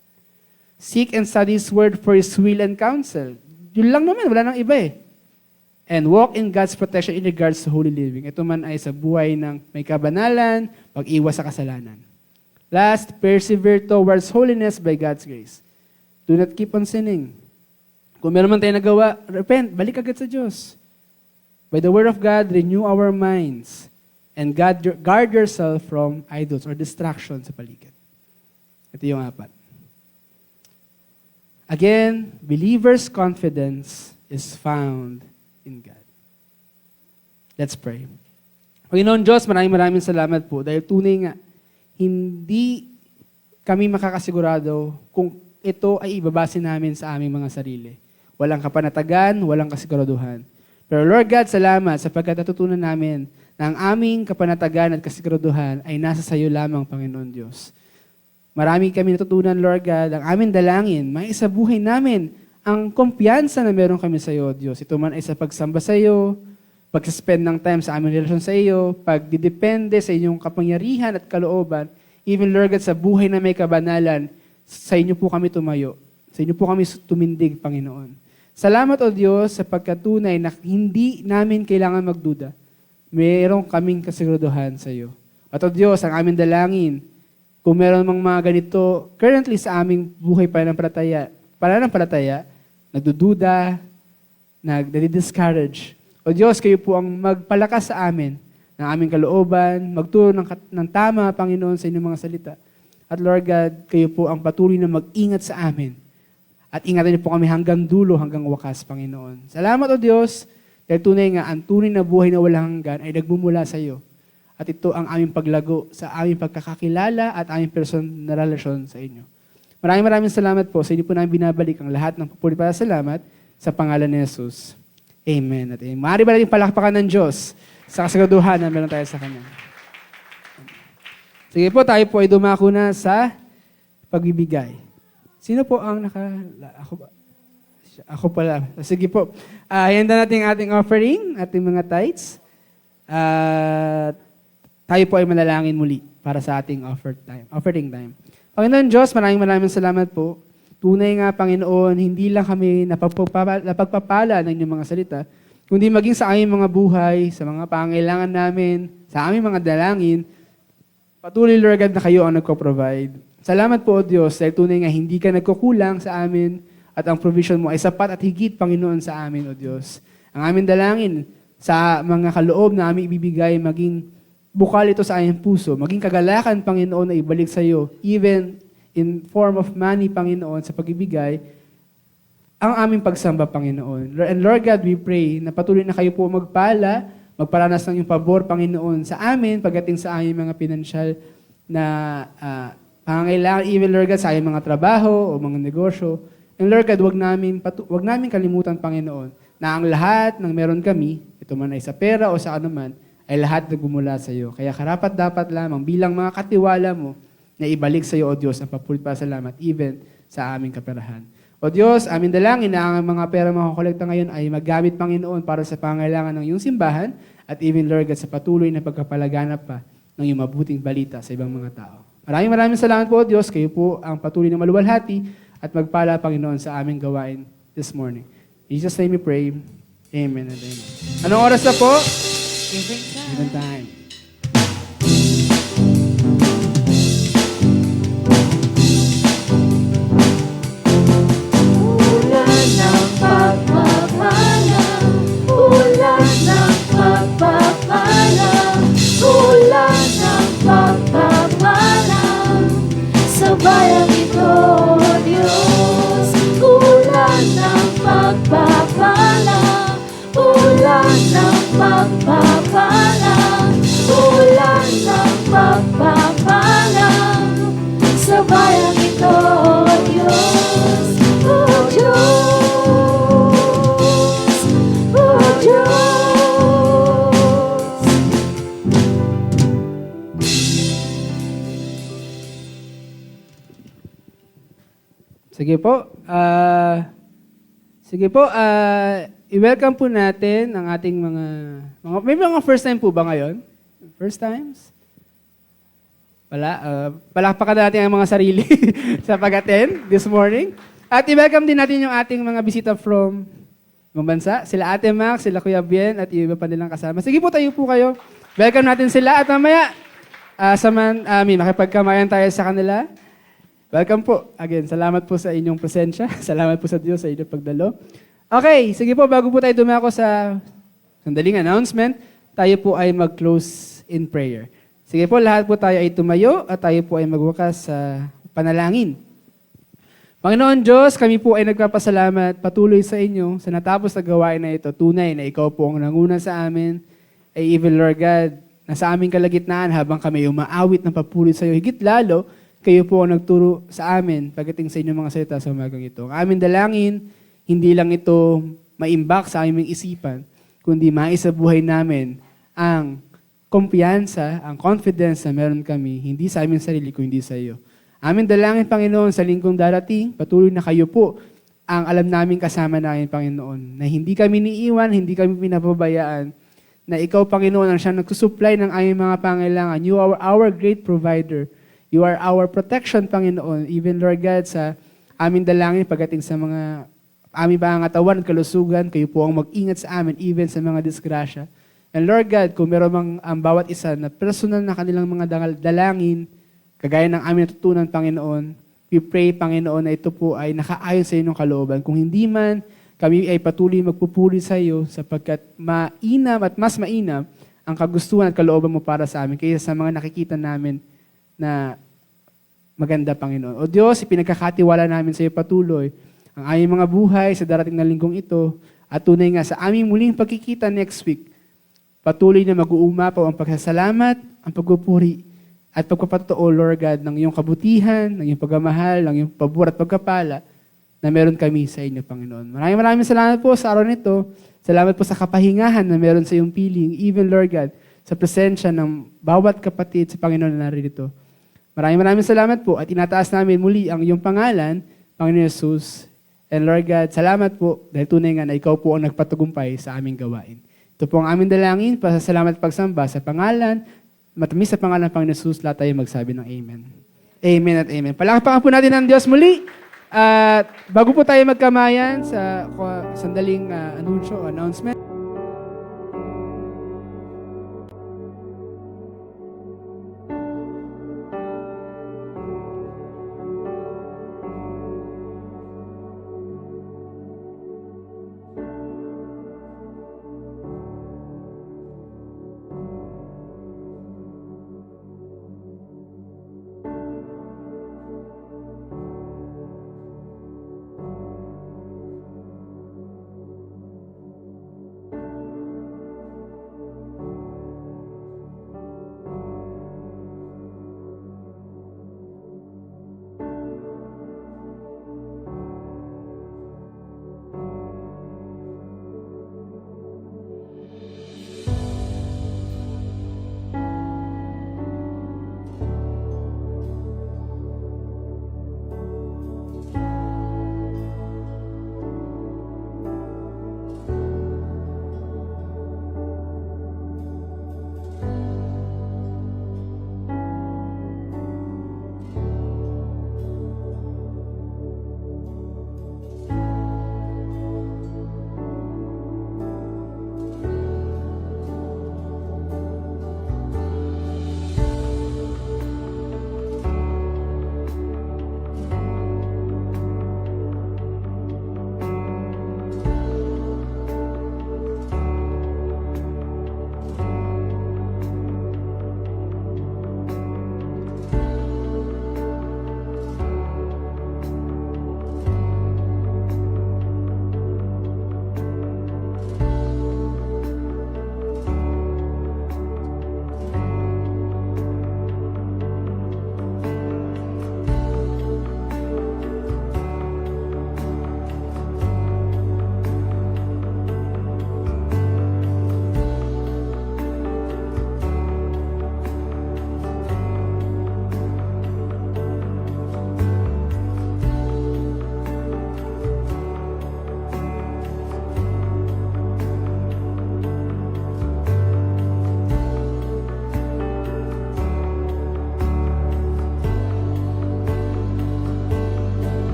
Seek and study His Word for His will and counsel. Yun lang naman, wala nang iba eh. And walk in God's protection in regards to holy living. Ito man ay sa buhay ng may kabanalan, pag-iwas sa kasalanan. Last, persevere towards holiness by God's grace. Do not keep on sinning. Kung meron man tayo nagawa, repent, balik agad sa Diyos. By the Word of God, renew our minds. And guard yourself from idols or distractions sa paligid. Ito yung 4. Again, believers' confidence is found in God. Let's pray. Panginoon Diyos, maraming salamat po dahil tunay nga, hindi kami makakasigurado kung ito ay ibabase namin sa aming mga sarili. Walang kapanatagan, walang kasiguraduhan. Pero Lord God, salamat sapagkat natutunan namin na ang aming kapanatagan at kasiguraduhan ay nasa sa iyo lamang, Panginoon Diyos. Marami kami natutunan, Lord God, ang aming dalangin, may isa buhay namin ang kumpiyansa na meron kami sa iyo, Diyos. Ito man ay sa pagsamba sa iyo, pag-spend ng time sa aming relasyon sa iyo, pagdidepende sa inyong kapangyarihan at kalooban, even, Lord God, sa buhay na may kabanalan, sa inyo po kami tumayo. Sa inyo po kami tumindig, Panginoon. Salamat, O Diyos, sa pagkatunay na hindi namin kailangan magduda. Mayroong kaming kasiguraduhan sa iyo. At O Diyos, ang aming dalangin, kung meron mang mga ganito, currently sa aming buhay pananampalataya, nagdududa, nagdi-discourage. O Diyos, kayo po ang magpalakas sa amin ng aming kalooban, magturo ng tama, Panginoon, sa inyong mga salita. At Lord God, kayo po ang patuloy na mag-ingat sa amin. At ingatan niyo po kami hanggang dulo, hanggang wakas, Panginoon. Salamat, O Diyos, dahil tunay nga, ang tunay na buhay na walang hanggan ay nagmumula sa iyo. At ito ang aming paglago sa aming pagkakakilala at aming personal na relasyon sa inyo. Maraming salamat po sa inyo po namin binabalik ang lahat ng papuri para salamat sa pangalan ni Jesus. Amen at amen. Maaari ba natin palakpakan ng Diyos sa kasiguraduhan na meron tayo sa Kanya? Sige po, tayo po ay dumako na sa pagbibigay. Sino po ang Ako ba? Ako pala. Sige po. Handa natin ang ating offering, ating mga tithes. Tayo po ay manalangin muli para sa ating offering time. Panginoon Diyos, maraming salamat po. Tunay nga, Panginoon, hindi lang kami napagpapala ng inyong mga salita, kundi maging sa aming mga buhay, sa mga pangailangan namin, sa aming mga dalangin, patuloy, Lord God, na kayo ang nagko-provide. Salamat po, O Diyos, dahil tunay nga hindi ka nagkukulang sa amin at ang provision mo ay sapat at higit, Panginoon, sa amin, O Diyos. Ang aming dalangin sa mga kaloob na aming ibibigay, maging bukal ito sa aming puso, maging kagalakan, Panginoon, na ibalik sa iyo, even in form of money, Panginoon, sa pagbibigay, ang aming pagsamba, Panginoon. And Lord God, we pray na patuloy na kayo po magparanas ng iyong pabor, Panginoon, sa amin, pagdating sa aming mga pinansyal na pangangailangan, even Lord God, sa aming mga trabaho o mga negosyo. And Lord God, wag namin kalimutan, Panginoon, na ang lahat ng meron kami, ito man ay sa pera o sa anuman, ay lahat nagbumula sa iyo. Kaya karapat-dapat lamang bilang mga katiwala mo na ibalik sa iyo, O Diyos, ang papulit pa salamat, even sa aming kaperahan. O Diyos, amin dalangin na ang mga pera makakolekta ngayon ay maggamit, Panginoon, para sa pangailangan ng iyong simbahan at even, Lord God, sa patuloy na pagkapalaganap pa ng iyong mabuting balita sa ibang mga tao. Maraming salamat po, O Diyos. Kayo po ang patuloy na maluwalhati at magpala, Panginoon, sa aming gawain this morning. In Jesus' name we pray. Amen and amen. Anong oras na po? Giving time. Ulan ng pagpapala, ulan ng pagpapala, ulan ng pagpapala, sa bayang ito, Diyos. Ulan ng pagpapala, ulan ng pagpapala, ulan ng pagpapala, sa bayang ito, Diyos. Oh Diyos, oh Diyos. Sige po. I-welcome po natin ang ating may mga first time po ba ngayon? First times? Wala. Palakpakan natin ang mga sarili sa pag-attend this morning. At i-welcome din natin yung ating mga bisita from ibang bansa. Sila Ate Max, sila Kuya Bien, at iba pa nilang kasama. Sige po, tayo po kayo. Welcome natin sila. At mamaya, makipagkamayan tayo sa kanila. Welcome po. Again, salamat po sa inyong presensya. Salamat po sa Diyos sa inyong pagdalo. Okay, sige po, bago po tayo dumako sa sandaling announcement, tayo po ay mag-close in prayer. Sige po, lahat po tayo ay tumayo at tayo po ay magwakas sa panalangin. Panginoon Diyos, kami po ay nagpapasalamat patuloy sa inyo sa natapos na gawain na ito. Tunay na ikaw po ang nanguna sa amin, ay even Lord God, na sa aming kalagitnaan habang kami umaawit ng papulit sa iyo. Higit lalo, kayo po ang nagturo sa amin pagdating sa inyong mga salita sa umagang ito. Ang aming dalangin, hindi lang ito maimbak sa aming isipan, kundi maisabuhay namin ang kumpiyansa, ang confidence na meron kami, hindi sa aming sarili, kundi sa iyo. Aming dalangin, Panginoon, sa linggong darating, patuloy na kayo po ang alam namin kasama namin, Panginoon, na hindi kami niiwan, hindi kami pinapabayaan, na ikaw, Panginoon, ang siyang nagsusupply ng aming mga pangailangan. You are our great provider. You are our protection, Panginoon. Even, Lord God, sa aming dalangin pagdating sa mga aming pangangatawan at kalusugan, kayo po ang mag-ingat sa amin, even sa mga disgrasya. And Lord God, kung meron mang ang bawat isa na personal na kanilang mga dalangin, kagaya ng aming natutunan, Panginoon, we pray, Panginoon, na ito po ay nakaayon sa inyong kalooban. Kung hindi man, kami ay patuloy magpupuri sa iyo sapagkat mainam at mas mainam ang kagustuhan at kalooban mo para sa amin kaysa sa mga nakikita namin na maganda, Panginoon. O Diyos, ipinagkakatiwala namin sa iyo patuloy ang aming mga buhay sa darating na linggong ito at tunay nga sa aming muling pagkikita next week, patuloy na mag-uumapaw ang pagsasalamat, ang pagpupuri at pagpapatotoo, Lord God, ng iyong kabutihan, ng iyong pagmamahal, ng iyong pabor at pagkapala na meron kami sa inyo, Panginoon. Maraming salamat po sa araw nito. Salamat po sa kapahingahan na meron sa iyong piling, even, Lord God, sa presensya ng bawat kapatid sa Panginoon na narito. Maraming salamat po at inataas namin muli ang iyong pangalan, Panginoon Jesus. And Lord God, salamat po dahil tunay nga na ikaw po ang nagpatagumpay sa aming gawain. Ito po ang aming dalangin, pasasalamat at pagsamba sa pangalan, matamis sa pangalan ng Panginoon Jesus, lahat tayo magsabi ng Amen. Amen at Amen. Palakpakan po natin ang Diyos muli. At bago po tayo magkamayan sa sandaling announcement,